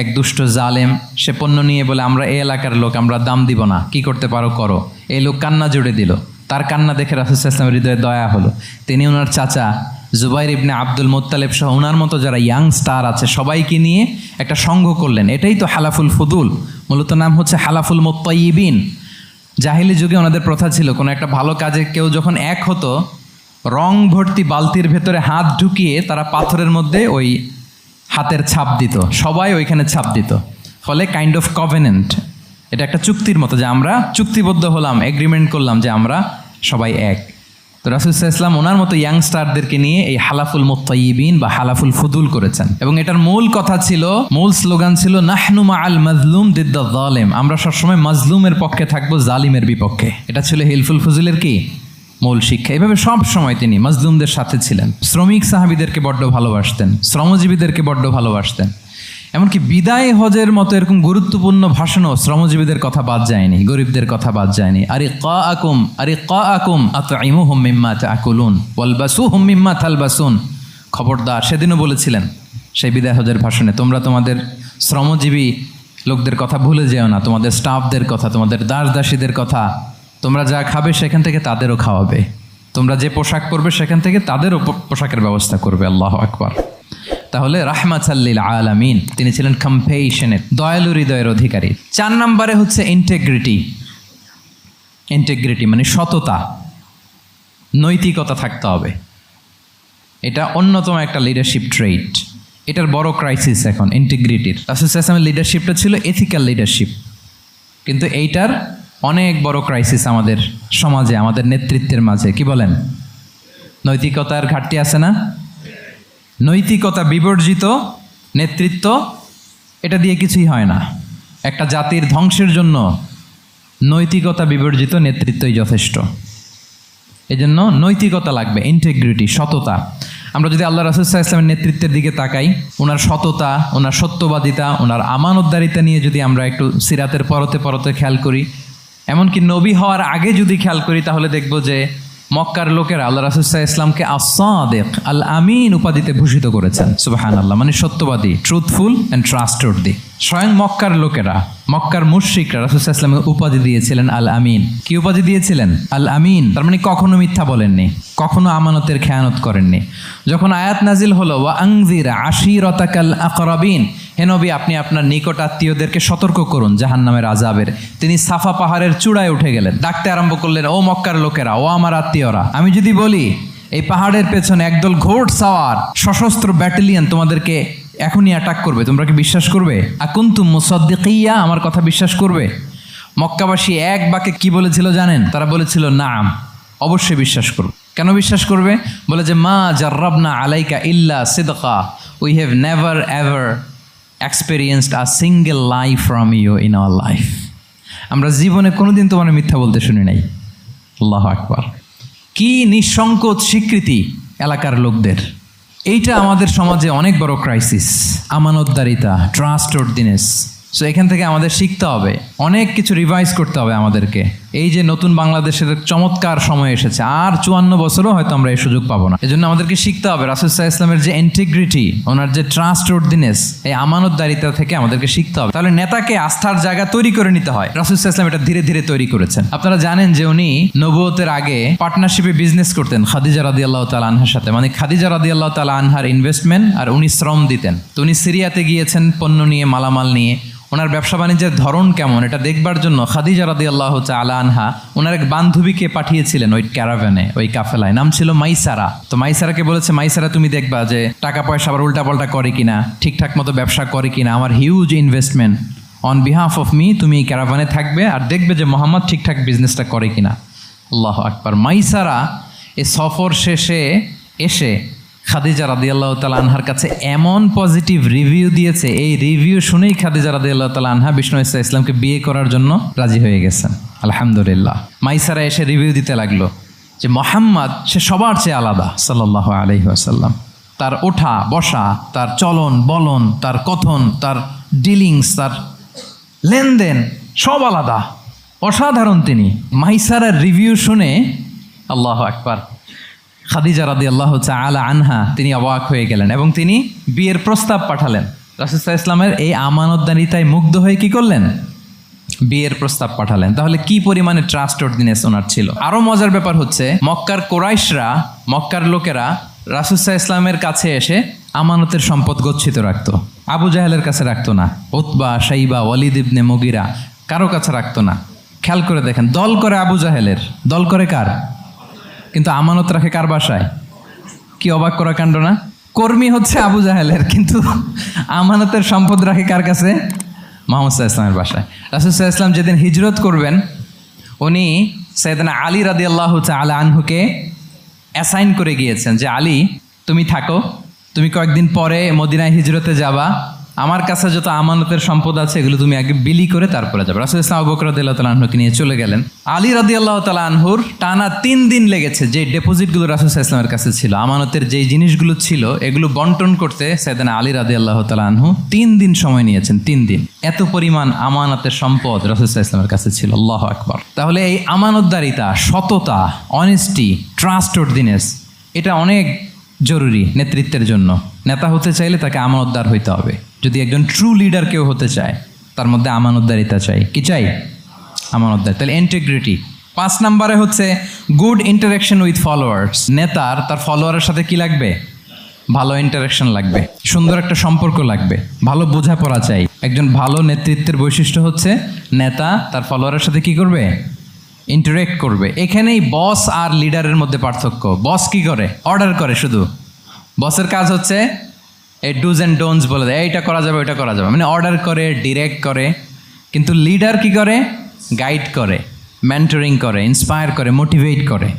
এক দুষ্ট জালেম, সে পণ্য নিয়ে বলে, আমরা এই এলাকার লোক, আমরা দাম দিব না, কি করতে পারো করো। এই লোক কান্না জুড়ে দিল। তার কান্না দেখে রাসূল সাল্লাল্লাহু আলাইহি ওয়াসাল্লামের হৃদয়ে দয়া হলো। তিনি ওনার চাচা জুবাইর ইবনে আব্দুল মুত্তালিব সহ ওনার মতো যারা ইয়াং স্টার আছে সবাইকে নিয়ে একটা সংঘ করলেন। এটাই তো হালাফুল ফুদুল, মূলত নাম হচ্ছে হালাফুল মুত্তাইয়িবিন। জাহিলি যুগে ওনাদের প্রথা ছিল, কোনো একটা ভালো কাজে কেউ যখন এক হতো, রং ভর্তি বালতির ভেতরে হাত ঢুকিয়ে তারা পাথরের মধ্যে ওই হাতের ছাপ দিত, সবাই ওইখানে ছাপ দিত। ফলে কাইন্ড অফ কভেনেন্ট, এটা একটা চুক্তির মতো, যে আমরা চুক্তিবদ্ধ হলাম, এগ্রিমেন্ট করলাম যে আমরা সবাই এক। তো রাসূল সাল্লাল্লাহু আলাইহি ওয়াসাল্লাম ওনার মতো ইয়াংস্টারদেরকে নিয়ে এই হালাফুল মুত্তাইয়িবিন বা হালাফুল ফুদুল করেছেন। এবং এটার মূল কথা ছিল, মূল স্লোগান ছিল, নাহনু মাআল মাজলুম দিদ্দা যালিম, আমরা সবসময় মাজলুমের পক্ষে থাকবো, জালিমের বিপক্ষে। এটা ছিল হিলফুল ফুজুলের কি মূল শিক্ষা। এভাবে সব সময় তিনি মাজলুমদের সাথে ছিলেন। শ্রমিক সাহাবীদেরকে বড্ড ভালোবাসতেন, শ্রমজীবীদেরকে বড্ড ভালোবাসতেন। এমনকি বিদায় হজের মতো এরকম গুরুত্বপূর্ণ ভাষণও শ্রমজীবীদের কথা বাদ যায়নি, গরিবদের কথা বাদ যায়নি। আরিকাআকুম আতঈমুহুম মিম্মা তাআকুলুন ওয়ালবাসুহুম মিম্মা তালবাসুন। খবরদার, সেদিনও বলেছিলেন সেই বিদায় হজের ভাষণে, তোমরা তোমাদের শ্রমজীবী লোকদের কথা ভুলে যেও না, তোমাদের স্টাফদের কথা, তোমাদের দাস দাসীদের কথা। তোমরা যা খাবে সেখান থেকে তাদেরও খাওয়াবে, তোমরা যে পোশাক পরবে সেখান থেকে তাদেরও পোশাকের ব্যবস্থা করবে। আল্লাহু আকবার। তাহলে রাহমাতাল লিল আলামিন, তিনি ছিলেন কম্প্যাশনেট, দয়ালু হৃদয়ের অধিকারী। 4 নম্বরে হচ্ছে ইন্টেগ্রিটি। ইন্টেগ্রিটি মানে সততা, নৈতিকতা থাকতে হবে। এটা অন্যতম একটা লিডারশিপ ট্রেইট। এটার বড় ক্রাইসিস এখন ইন্টিগ্রিটির। রাসূল সাল্লাল্লাহু আলাইহি ওয়াসাল্লামের লিডারশিপটা ছিল এথিক্যাল লিডারশিপ, কিন্তু এইটার অনেক বড় ক্রাইসিস আমাদের সমাজে, আমাদের নেতৃত্বের মাঝে। কি বলেন? নৈতিকতার ঘাটতি আছে না? নৈতিকতা বিবর্জিত নেতৃত্ব, এটা দিয়ে কিছুই হয় না। একটা জাতির ধ্বংসের জন্য নৈতিকতা বিবর্জিত নেতৃত্বই যথেষ্ট। এজন্য নৈতিকতা লাগবে, ইন্টিগ্রিটি, সততা। আমরা যদি আল্লাহ রাসূল সাল্লাল্লাহু আলাইহি ওয়াসাল্লামের নেতৃত্বের দিকে তাকাই, ওনার সততা, ওনার সত্যবাদিতা, ওনার আমানতদারিতা নিয়ে যদি আমরা একটু সিরাতের পরতে পরতে খেয়াল করি, এমনকি নবী হওয়ার আগে যদি খেয়াল করি, তাহলে দেখব যে মক্কার লোকেরা আল্লাহ রাসূল সাল্লাল্লাহু আলাইহি ওয়াসাল্লামকে আস-সাদিক, আল আমিন উপাধিতে ভূষিত করেছেন। সুবহানাল্লাহ, মানে সত্যবাদী, ট্রুথফুল অ্যান্ড ট্রাস্টওয়ার্দি। স্বয়ং মক্কার লোকেরা, মক্কার মুশরিকরা রাসূল সাল্লাল্লাহু আলাইহি ওয়াসাল্লামকে উপাধি দিয়েছিলেন আল আমিন। কি উপাধি দিয়েছিলেন? আল আমিন। তার মানে কখনো মিথ্যা বলেননি, কখনো আমানতের খেয়ানত করেননি। যখন আয়াত নাজিল হলো, ওয়া আনজির আশিরাতাকাল আকরাবিন, হে নবী আপনি আপনার নিকট আত্মীয়দেরকে সতর্ক করুন জাহান্নামের আযাবের, তিনি সাফা পাহাড়ের চূড়ায় উঠে গেলেন, ডাকতে আরম্ভ করলেন, ও মক্কার লোকেরা, ও আমার আত্মীয়রা, আমি যদি বলি এই পাহাড়ের পেছনে একদল ঘোড় সাওয়ার সশস্ত্র ব্যাটালিয়ন তোমাদেরকে এখনই অ্যাটাক করবে, তোমরা কি বিশ্বাস করবে? আকুনতুম মুসাদ্দিকিয়া, আমার কথা বিশ্বাস করবে? মক্কাবাসী এক বাক্যে কি বলেছিল জানেন? তারা বলেছিল, নাম, অবশ্যই বিশ্বাস করব। কেন বিশ্বাস করবে? বলে যে মা জাররাবনা আলাইকা ইল্লা সিদকা, we have never ever experienced a single lie from you in our life. আমরা জীবনে কোনোদিন তোমার মিথ্যা বলতে শুনি নাই। আল্লাহু আকবার। কি নিঃসংকোচ স্বীকৃতি এলাকার লোকদের। এইটা আমাদের সমাজে অনেক বড় ক্রাইসিস, আমানতদারিতা, ট্রাস্টওয়ার্দিনেস। সো এখান থেকে আমাদের শিখতে হবে, অনেক কিছু রিভাইজ করতে হবে আমাদেরকে। এই যে নতুন বাংলাদেশের চমৎকার সময় এসেছে, আর 54 বছরও হয়তো আমরা এই সুযোগ পাবো না। এজন্য আমাদেরকে শিখতে হবে রাসূল সাল্লাল্লাহু আলাইহি ওয়াসাল্লামের যে ইন্টিগ্রিটি, ওনার যে ট্রাস্টওয়ার্দিনেস, এই আমানতদারিতা থেকে আমাদেরকে শিখতে হবে। তাহলে নেতাকে আস্থার জায়গা তৈরি করে নিতে হয়। রাসূল সাল্লাল্লাহু আলাইহি ওয়াসাল্লাম এটা ধীরে ধীরে তৈরি করেছেন। আপনারা জানেন যে উনি নবুয়তের আগে পার্টনারশিপে বিজনেস করতেন খাদিজা রাদিয়াল্লাহু তাআলা আনহার সাথে। মানে খাদিজা রাদিয়াল্লাহু তাআলা আনহার ইনভেস্টমেন্ট আর উনি শ্রম দিতেন। তো উনি সিরিয়াতে গিয়েছেন পণ্য নিয়ে, মালামাল নিয়ে। ওনার ব্যবসা বাণিজ্যের ধরন কেমন এটা দেখবার জন্য খাদিজা রাদিয়াল্লাহু তাআলা আনহা ওনার এক বান্ধবীকে পাঠিয়েছিলেন ওই ক্যারাভ্যানে, ওই কাফেলায়। নাম ছিল মাইসারা। তো মাইসারাকে বলেছে, মাইসারা তুমি দেখবা যে টাকা পয়সা আবার উল্টাপাল্টা করে কিনা, ঠিকঠাক মতো ব্যবসা করে কিনা, আমার huge investment, on behalf of me তুমি এই ক্যারাভ্যানে থাকবে আর দেখবে যে মোহাম্মদ ঠিকঠাক বিজনেসটা করে কিনা। আল্লাহু আকবার। মাইসারা এই সফর শেষে এসে খাদিজা রাদিয়াল্লাহু তাআলা আনহার কাছে এমন পজিটিভ রিভিউ দিয়েছে, এই রিভিউ শুনেই খাদিজা রাদিয়াল্লাহু তাআলা আনহা বিষ্ণু ইসলামকে বিয়ে করার জন্য রাজি হয়ে গেছেন। আলহামদুলিল্লাহ। মাইসারা এসে রিভিউ দিতে লাগলো যে মোহাম্মদ সে সবার চেয়ে আলাদা সাল্লাল্লাহু আলাইহি ওয়াসাল্লাম। তার ওঠা বসা, তার চলন বলন, তার কথন, তার ডিলিংস, তার লেনদেন সব আলাদা, অসাধারণ তিনি। মাইসারার রিভিউ শুনে আল্লাহু আকবার, খাদিজা রাদিয়াল্লাহু তাআলা আনহা তিনি অবাক হয়ে গেলেন এবং তিনি বিয়ের প্রস্তাব পাঠালেন। রাসূল সাল্লাল্লাহু আলাইহি ওয়াসাল্লামের এই আমানতদারিতায় মুগ্ধ হয়ে কি করলেন? বিয়ের প্রস্তাব পাঠালেন। তাহলে কি পরিমাণে ট্রাস্টওয়ার্দিনেস ওনার ছিল। আরো মজার ব্যাপার হচ্ছে, মক্কার কুরাইশরা, মক্কার লোকেরা রাসূল সাল্লাল্লাহু আলাইহি ওয়াসাল্লামের কাছে এসে আমানতের সম্পদ গচ্ছিত রাখতো। আবু জাহেলের কাছে রাখতো না, উতবা, শাইবা, ওয়ালিদ ইবনে মুগিরা কারো কাছে রাখতো না। খেয়াল করে দেখেন, দল করে আবু জাহেলের, দল করে কার? কিন্তু আমানত রাখে কার বাসায়? কি অবাক করা কাণ্ড না? কর্মী হচ্ছে আবু জাহেলের, কিন্তু আমানতের সম্পদ রাখে কার কাছে? মুহাম্মদ সাল্লাল্লাহু আলাইহি ওয়াসাল্লামের বাসায়। রাসূল সাল্লাল্লাহু আলাইহি ওয়াসাল্লাম যেদিন হিজরত করবেন, উনি সাইয়েদনা আলী রাদিয়াল্লাহু তাআলা আনহুকে অ্যাসাইন করে গিয়েছেন যে আলী তুমি থাকো, তুমি কয়েকদিন পরে মদিনায় হিজরতে যাবা, আমার কাছে যত আমানতের সম্পদ আছে এগুলো তুমি আগে বিলি করে তারপরে যাবে। রাসূল সাল্লাল্লাহু আবু বকর রাদিয়াল্লাহু তাআলা আনহুকে নিয়ে চলে গেলেন। আলী রাদিয়াল্লাহু তাআলা আনহুর টানা 3 দিন লেগেছে যে ডেপোজিটগুলো রাসূল সাল্লাল্লাহু আলাইহি ওয়াসাল্লামের কাছে ছিল, আমানতের যেই জিনিসগুলো ছিল এগুলো বন্টন করতে সাইয়েদনা আলী রাদিয়াল্লাহু তাআলা আনহু 3 দিন সময় নিয়েছেন। 3 দিন। এত পরিমাণ আমানতের সম্পদ রাসূল সাল্লাল্লাহু আলাইহি ওয়াসাল্লামের কাছে ছিল। আল্লাহু আকবার। তাহলে এই আমানতদারিতা, সততা, অনেস্টি, ট্রাস্টওয়ার্দিনেস এটা অনেক জরুরি নেতৃত্বের জন্য। নেতা হতে চাইলে তাকে আমানতদার হইতে হবে। যদি একজন ট্রু লিডার কেউ হতে চায়, তার মধ্যে আমানতদারিতা চাই। কি চাই? আমানতদার। তাহলে ইন্টিগ্রিটি। 5 নম্বরে হচ্ছে গুড ইন্টারাকশন উইথ ফলোয়ার্স। নেতার তার ফলোয়ারের সাথে কি লাগবে? ভালো ইন্টারাকশন লাগবে, সুন্দর একটা সম্পর্ক লাগবে, ভালো বোঝাপড়া চাই। একজন ভালো নেতৃত্বের বৈশিষ্ট্য হচ্ছে নেতা তার ফলোয়ারের সাথে কি করবে? ইন্টারেক্ট করবে। এখানেই বস আর লিডারের মধ্যে পার্থক্য। বস কি করে? অর্ডার করে শুধু। বসের কাজ হচ্ছে এই ডুজ অ্যান্ড ডোন্টস বলে দেয়, এইটা করা যাবে, ওইটা করা যাবে, মানে অর্ডার করে, ডিরেক্ট করে। কিন্তু লিডার কি করে? গাইড করে, মেন্টরিং করে, ইন্সপায়ার করে, মোটিভেট করে।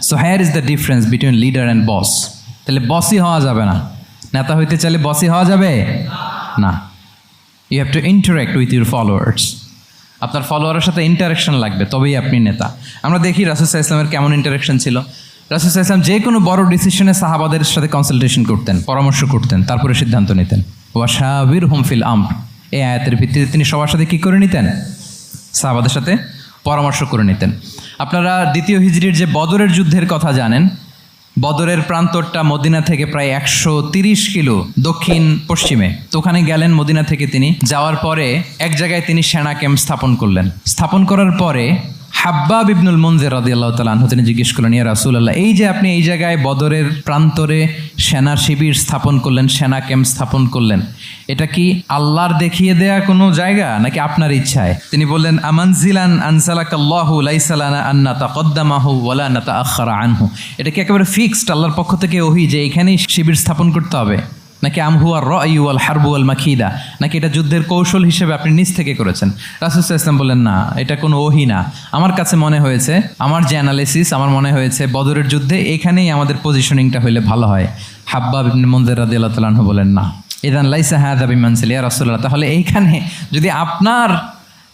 So here is the difference between leader and boss. তাহলে বসই হওয়া যাবে না। নেতা হইতে চাইলে বসই হওয়া যাবে না। You have to interact with your followers. আপনার ফলোয়ারের সাথে ইন্টারাকশন লাগবে, তবেই আপনি নেতা। আমরা দেখি রাসূল সাল্লাল্লাহু আলাইহি ওয়াসাল্লামের কেমন ইন্টারাকশন ছিল। রাসূল সাল্লাল্লাহু আলাইহি ওয়াসাল্লাম যে কোনো বড় ডিসিশনে সাহাবাদের সাথে কনসালটেশন করতেন, পরামর্শ করতেন, তারপরে সিদ্ধান্ত নিতেন। ওয়াশাবিরহুম ফিল আমর, এই আয়াতের ভিত্তিতে তিনি সবার সাথে কী করে নিতেন? সাহাবাদের সাথে পরামর্শ করে নিতেন। আপনারা দ্বিতীয় হিজরির যে বদরের যুদ্ধের কথা জানেন। বদরের প্রান্তরটা মদিনা থেকে প্রায় 130 কিলো দক্ষিণ পশ্চিমে। তো ওখানে গেলেন মদিনা থেকে। তিনি যাওয়ার পরে এক জায়গায় তিনি সেনা ক্যাম্প স্থাপন করলেন। স্থাপন করার পরে হাব্বাব ইবনুল মুনজির রাদিয়াল্লাহু তাআলা আনহু তিনি জিজ্ঞেস করলেন, ইয়া রাসূলুল্লাহ, এই যে আপনি এই জায়গায় বদরের প্রান্তরে সেনা শিবির স্থাপন করলেন, সেনা ক্যাম্প স্থাপন করলেন, এটা কি আল্লাহর দেখিয়ে দেয়া কোনো জায়গা নাকি আপনার ইচ্ছায়? তিনি বললেন, আমানজিলান আনসালাকাল্লাহু লাইসা লানা আন নাতাকদ্দামাহু ওয়ালা নাতাআখারা আনহু। এটা কি একেবারে ফিক্সড আল্লাহর পক্ষ থেকে ওহী যে এখানেই শিবির স্থাপন করতে হবে? নাকি আমহুয়ার রায়ু ওয়াল হারবু ওয়াল মাকিদা, নাকি এটা যুদ্ধের কৌশল হিসেবে আপনি নিজ থেকে করেছেন? রাসূল সাল্লাল্লাহু আলাইহি ওয়াসাল্লাম বললেন, না, এটা কোনো ওহী না। আমার কাছে মনে হয়েছে, আমার যে অ্যানালিসিস, আমার মনে হয়েছে বদরের যুদ্ধে এখানেই আমাদের পজিশনিংটা হইলে ভালো হয়। হাব্বাব ইবনে মুনজির রাদিয়াল্লাহু তাআলা আনহু বলেন, না, ইযান লাইসা হাযা বিমানসিল ইয়া রাসূলুল্লাহ, তাহলে এইখানে যদি আপনার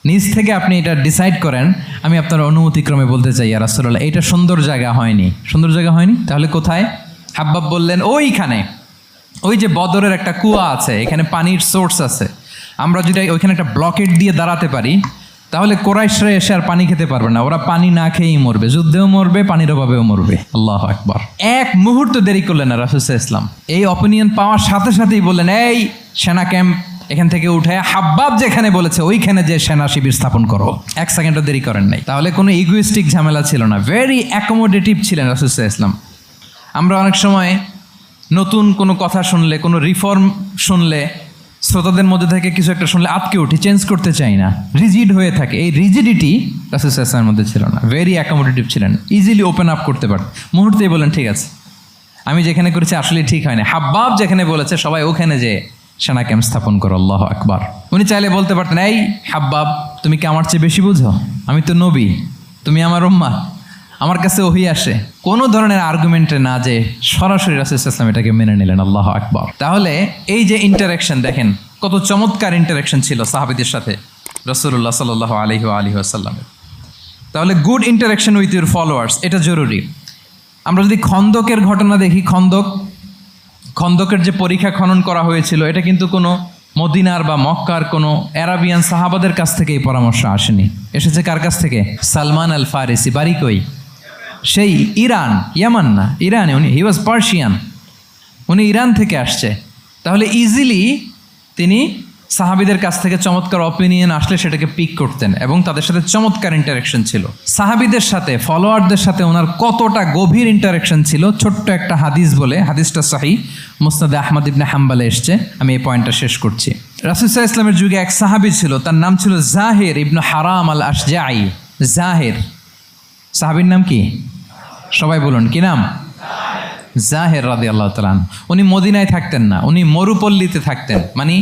নিজ থেকে আপনি এটা ডিসাইড করেন, আমি আপনার অনুমতিক্রমে বলতে চাই ইয়া রাসূলুল্লাহ, এটা সুন্দর জায়গা হয়নি। সুন্দর জায়গা হয়নি? তাহলে কোথায়? হাব্বাব বললেন, ওইখানে, ওই যে বদরের একটা কুয়া আছে, এখানে পানির সোর্স আছে, আমরা যদি ওইখানে একটা ব্লকেট দিয়ে দাঁড়াতে পারি, তাহলে কোরাইশরা এসে আর পানি খেতে পারবে না, ওরা পানি না খেয়েই মরবে, যুদ্ধেও মরবে, পানির অভাবেও মরবে। আল্লাহু আকবার। এক মুহূর্ত দেরি করলেন না রাসূল সাল্লাল্লাহু আলাইহি ওয়াসাল্লাম, এই অপিনিয়ন পাওয়ার সাথে সাথেই বললেন, এই সেনা ক্যাম্প এখান থেকে উঠে হাব্বাব যেখানে বলেছে ওইখানে যে সেনা শিবির স্থাপন করো। এক সেকেন্ডও দেরি করেন নাই। তাহলে কোনো ইগোইস্টিক ঝামেলা ছিল না, ভেরি অ্যাকোমোডেটিভ ছিলেন রাসূল সাল্লাল্লাহু আলাইহি ওয়াসাল্লাম। আমরা অনেক সময় নতুন কোনো কথা শুনলে, কোনো রিফর্ম শুনলে, শ্রোতাদের মধ্যে থেকে কিছু একটা শুনলে আটকে উঠি, চেঞ্জ করতে চাই না, রিজিড হয়ে থাকে। এই রিজিডিটি রাসূল সাল্লাল্লাহু আলাইহি ওয়াসাল্লামের মধ্যে ছিল না, ভেরি অ্যাকোমোডেটিভ ছিলেন, ইজিলি ওপেন আপ করতে পারতেন। মুহূর্তেই বলেন, ঠিক আছে, আমি যেখানে করেছি আসলে ঠিক হয় না, হাব্বাব যেখানে বলেছে সবাই ওখানে যে সেনা ক্যাম্প স্থাপন করো। আল্লাহু আকবার। উনি চাইলে বলতে পারতেন, এই হাব্বাব, তুমি কি আমার চেয়ে বেশি বুঝো? আমি তো নবী, তুমি আমার উম্মাহ, আমার কাছে ওহী আসে। কোনো ধরনের আর্গুমেন্টে না যে সরাসরি রাসূল সাল্লাল্লাহু আলাইহি ওয়াসাল্লাম এটাকে মেনে নিলেন। আল্লাহু আকবার। তাহলে এই যে ইন্টারাকশন, দেখেন কত চমৎকার ইন্টারাকশন ছিল সাহাবীদের সাথে রাসূলুল্লাহ সাল্লাল্লাহু আলাইহি ওয়া আলিহি ওয়াসাল্লামের। তাহলে good interaction with your followers, এটা জরুরি। আমরা যদি খন্দকের ঘটনা দেখি, খন্দকের যে পরীক্ষা খনন করা হয়েছিল, এটা কিন্তু কোনো মদিনার বা মক্কার কোনো অ্যারাবিয়ান সাহাবাদের কাছ থেকে এই পরামর্শ আসেনি। এসেছে কার কাছ থেকে? সালমান আল ফারিসি। বাড়ি কই? সেই ইরান, ইয়ামান না, ইরানে। উনি হি ওয়াজ পার্সিয়ান, উনি ইরান থেকে আসছে। তাহলে ইজিলি তিনি সাহাবিদের কাছ থেকে চমৎকার অপিনিয়ন আসলে সেটাকে পিক করতেন এবং তাদের সাথে চমৎকার ইন্টারাকশন ছিল। সাহাবিদের সাথে, ফলোয়ারদের সাথে ওনার কতটা গভীর ইন্টারাকশন ছিল, ছোট্ট একটা হাদিস বলে, হাদিসটা সহিহ মুসনাদে আহমদ ইবনে হাম্বালে এসছে। আমি এই পয়েন্টটা শেষ করছি। রাসূল সাল্লাল্লাহু আলাইহি ওয়াসাল্লামের যুগে এক সাহাবী ছিল, তার নাম ছিল জাহির ইবনে হারাম আল আশজাঈ। জাহির, সাহাবীর নাম কি? সবাই বলুন, কি নাম? জাহির রাদিয়াল্লাহু তাআলা আনহু। উনি মদিনায় থাকতেন না, উনি মরুপল্লীতে থাকতেন, মানে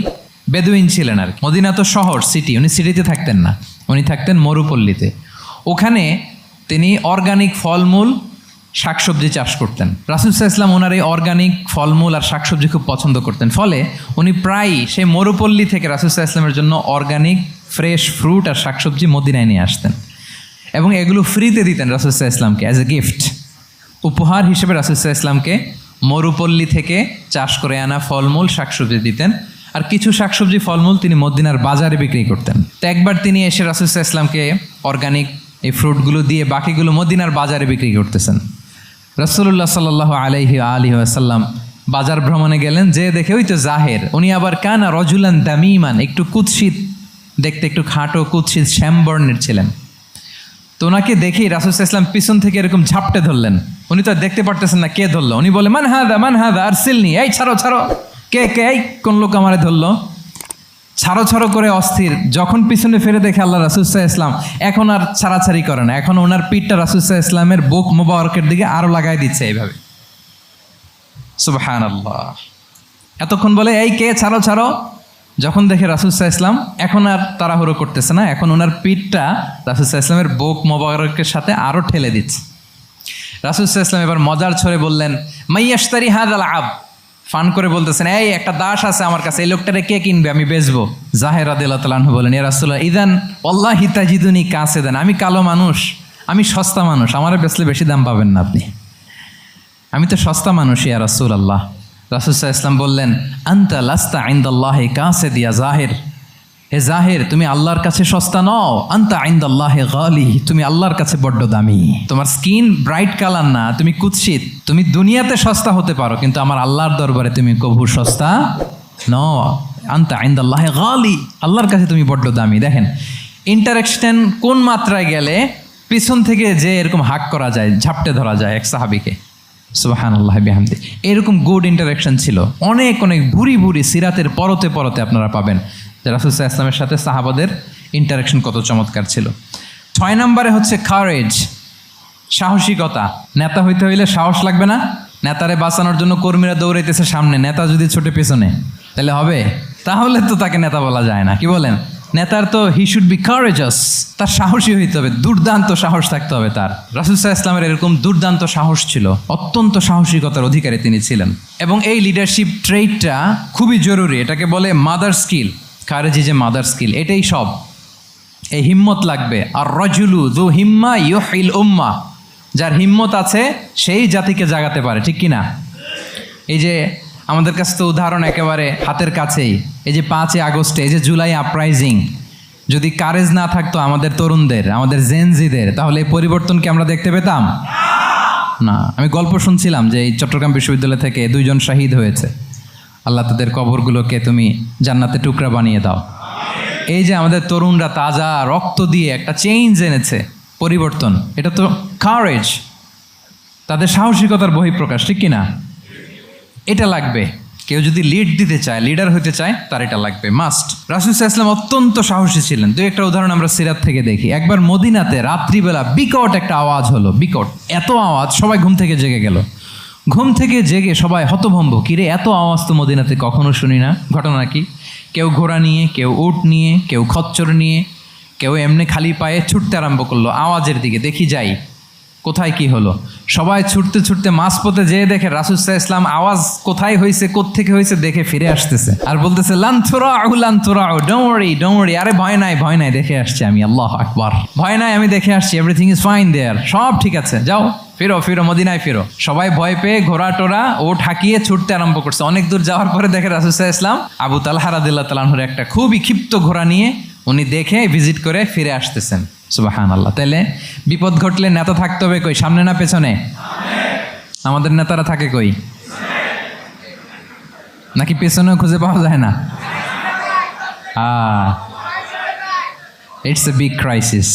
বেদুইন ছিলেন আর কি। মদিনা তো শহর, সিটি, উনি সিটিতে থাকতেন না, উনি থাকতেন মরুপল্লীতে। ওখানে তিনি অর্গানিক ফলমূল, শাকসবজি চাষ করতেন। রাসূল সাল্লাল্লাহু আলাইহি ওয়াসাল্লাম ওনার এই অর্গানিক ফলমূল আর শাকসবজি খুব পছন্দ করতেন। ফলে উনি প্রায়ই সেই মরুপল্লী থেকে রাসূল সাল্লাল্লাহু আলাইহি ওয়াসাল্লামের জন্য অর্গানিক ফ্রেশ ফ্রুট আর শাকসবজি মদিনায় নিয়ে আসতেন এবং এগুলো ফ্রিতে দিতেন রাসূল সাল্লাল্লাহু আলাইহি ওয়াসাল্লামকে অ্যাজ এ গিফট। উপহার হিসেবে রাসূল সাল্লাল্লাহু আলাইহি ওয়াসাল্লামকে মরুপল্লী থেকে চাষ করে আনা ফলমূল শাকসবজি দিতেন, আর কিছু শাকসবজি ফলমূল তিনি মদিনার বাজারে বিক্রি করতেন। তো একবার তিনি এসে রাসূল সাল্লাল্লাহু আলাইহি ওয়াসাল্লামকে অর্গানিক এই ফ্রুটগুলো দিয়ে বাকিগুলো মদিনার বাজারে বিক্রি করতেছেন। রাসূলুল্লাহ সাল্লাল্লাহু আলাইহি ওয়া আলিহি ওয়াসাল্লাম বাজার ভ্রমণে গেলেন, যে দেখে ওই তো জাহের, উনি আবার কানা রজুলান দামিমান, একটু কুৎসিত দেখতে, একটু খাটো কুৎসিত শ্যামবর্ণের ছিলেন। তো ওনাকে দেখেই রাসূল সাল্লাল্লাহু আলাইহি ওয়াসাল্লাম পিছন থেকে এরকম ঝাপটে ধরলেন। উনি তো দেখতে পারতেছেন না কে ধরলো। উনি বলে, মান হাদা আরসিলনি, এই ছাড়ো ছাড়ো, কে কে, এই কোন লোক আমারে ধরলো, ছাড়ো ছাড়ো করে অস্থির। যখন পিছনে ফিরে দেখে আল্লাহ রাসূল সাল্লাল্লাহু আলাইহি ওয়াসাল্লাম এখন আর ছাড়াছাড়ি করে না, এখন ওনার পিঠটা রাসূল সাল্লাল্লাহু আলাইহি ওয়াসাল্লামের বুক মোবারকের দিকে আরো লাগাই দিচ্ছে এইভাবে। সুবহানাল্লাহ। এতক্ষণ বলে, এই কে, ছাড়ো ছাড়ো। যখন দেখে রাসূল সাল্লাল্লাহু আলাইহি ওয়াসাল্লাম এখন আর তাড়াহুড়ো করতেছে না, এখন ওনার পিঠটা রাসূল সাল্লাল্লাহু আলাইহি ওয়াসাল্লামের বুক মোবারকের সাথে আরো ঠেলে দিচ্ছে। রাসূল সাল্লাল্লাহু আলাইহি ওয়াসাল্লাম এবার মজার ছড়ে বললেন, মাইয়াশতারি হাযাল আব, ফান করে বলতেছেন, এই একটা দাস আছে আমার কাছে, এই লোকটারে কে কিনবে, আমি বেচবো। জাহির রাদিয়াল্লাহু তাআলা আনহু বলেন, ইয়া রাসূলুল্লাহ ইদান ওয়াল্লাহি তাজিদুনি কাসিদান, আমি কালো মানুষ, আমি সস্তা মানুষ, আমারে বেচলে বেশি দাম পাবেন না আপনি, আমি তো সস্তা মানুষ ইয়া রাসূলুল্লাহ। রাসূল সাল্লাল্লাহু আলাইহি ওয়াসাল্লাম বললেন, আনতা লাস্তা ইনদাল্লাহি কাসিদ ইয়া জাহির, হে জাহির, তুমি আল্লাহর কাছে সস্তা নও, আনতা ইনদাল্লাহি গালি, তুমি আল্লাহর কাছে বড্ড দামি। তোমার স্কিন ব্রাইট কালার না, তুমি কুৎসিত, তুমি দুনিয়াতে সস্তা হতে পারো কিন্তু আমার আল্লাহর দরবারে তুমি কবু সস্তা নও। আনতা ইনদাল্লাহি গালি, আল্লাহর কাছে তুমি বড্ড দামি। দেখেন ইন্টারাকশন কোন মাত্রায় গেলে পিছন থেকে যে এরকম হাক করা যায়, ঝাপটে ধরা যায় এক সাহাবীকে। সুবহানাল্লাহি বিহামদি। এরকম গুড ইন্টারাকশন ছিল অনেক অনেক, ভুরি ভুরি সিরাতের পরতে পরতে আপনারা পাবেন যে রাসূল সাল্লাল্লাহু আলাইহি ওয়াসাল্লামের সাথে সাহাবাদের ইন্টারাকশন কত চমৎকার ছিল। 6 নম্বরে হচ্ছে কারেজ, সাহসিকতা। নেতা হইতে হইলে সাহস লাগবে না? নেতারে বাঁচানোর জন্য কর্মীরা দৌড়াইতেছে সামনে, নেতা যদি ছোটে পেছনে, তাহলে হবে? তাহলে তো তাকে নেতা বলা যায় না। কি বলেন? নেতার তো হি শুড বি কারেজাস, তার সাহসী হইতে হবে, দুর্দান্ত সাহস থাকতে হবে তার। রাসূল সাল্লাল্লাহু আলাইহি ওয়াসাল্লামের এরকম দুর্দান্ত সাহস ছিল, অত্যন্ত সাহসিকতার অধিকারী তিনি ছিলেন। এবং এই লিডারশিপ ট্রেইটটা খুবই জরুরি, এটাকে বলে mother skill. Courage is a mother skill, এটাই সব। এই হিম্মত লাগবে। আর রাজুলু যু হিম্মা ইউহিল উম্মা, যার হিম্মত আছে সেই জাতিকে জাগাতে পারে, ঠিক কিনা? এই যে আমাদের কাছে তো উদাহরণ একেবারে হাতের কাছেই, এই যে 5ই আগস্টে, এই যে জুলাই আপরাইজিং, যদি কারেজ না থাকতো আমাদের তরুণদের, আমাদের জেনজিদের, তাহলে এই পরিবর্তন কি আমরা দেখতে পেতাম? না। আমি গল্প শুনছিলাম যে এই চট্টগ্রাম বিশ্ববিদ্যালয় থেকে 2 জন শহীদ হয়েছে। আল্লাহ তাদের কবরগুলোকে তুমি জান্নাতে টুকরা বানিয়ে দাও। এই যে আমাদের তরুণরা তাজা রক্ত দিয়ে একটা চেঞ্জ এনেছে, পরিবর্তন, এটা তো কারেজ, তাদের সাহসিকতার বহিঃপ্রকাশ, ঠিক কিনা? এটা লাগবে। কেউ যদি লিড দিতে চায়, লিডার হতে চায়, তার এটা লাগবে, মাস্ট। রাসূল সাল্লাল্লাহু আলাইহি ওয়াসাল্লাম অত্যন্ত সাহসী ছিলেন। দুই একটা উদাহরণ আমরা সিরাত থেকে দেখি। একবার মদিনাতে রাত্রিবেলা বিকট একটা আওয়াজ হলো, বিকট এত আওয়াজ, সবাই ঘুম থেকে জেগে গেল। ঘুম থেকে জেগে সবাই হতভম্ব, কিরে এত আওয়াজ তো মদিনাতে কখনো শুনি না। ঘটনা কি? কেউ ঘোড়া নিয়ে, কেউ উট নিয়ে, কেউ খচ্চর নিয়ে, কেউ এমনি খালি পায়ে ছুটতে আরম্ভ করলো আওয়াজের দিকে, দেখি যাই কোথায় কি হলো। সবাই ছুটতে ছুটতে মাঝপথে যেয়ে দেখে রাসূল সাল্লাল্লাহু আলাইহি ওয়াসাল্লাম আওয়াজ কোথায় হয়েছে, কোত্থেকে হয়েছে দেখে ফিরে আসতেছে, আর বলতেছে লান তুরাউ, ডোন্ট ওয়ারি, আরে ভয় নাই, দেখে আসছি আমি। আল্লাহু আকবার। ভয় নাই, আমি দেখে আসছি, এভরিথিং ইজ ফাইন দেয়ার, সব ঠিক আছে, যাও ফিরো মদিনায় ফিরো। সবাই ভয় পেয়ে ঘোড়া টোরা ও ঠাকিয়ে ছুটতে আরম্ভ করছে। অনেক দূর যাওয়ার পরে দেখে রাসূল সাল্লাল্লাহু আলাইহি ওয়াসাল্লাম আবু তালহা রাদিয়াল্লাহু তাআলা আনহুর একটা খুবই ক্ষিপ্ত ঘোড়া নিয়ে উনি দেখে ভিজিট করে ফিরে আসতেছেন। সুবহানাল্লাহ। তাহলে বিপদ ঘটলে নেতা থাকতে হবে কই? সামনে না পেছনে? আমাদের নেতারা থাকে কই? নাকি পেছনেও খুঁজে পাওয়া যায় না? It's a big crisis.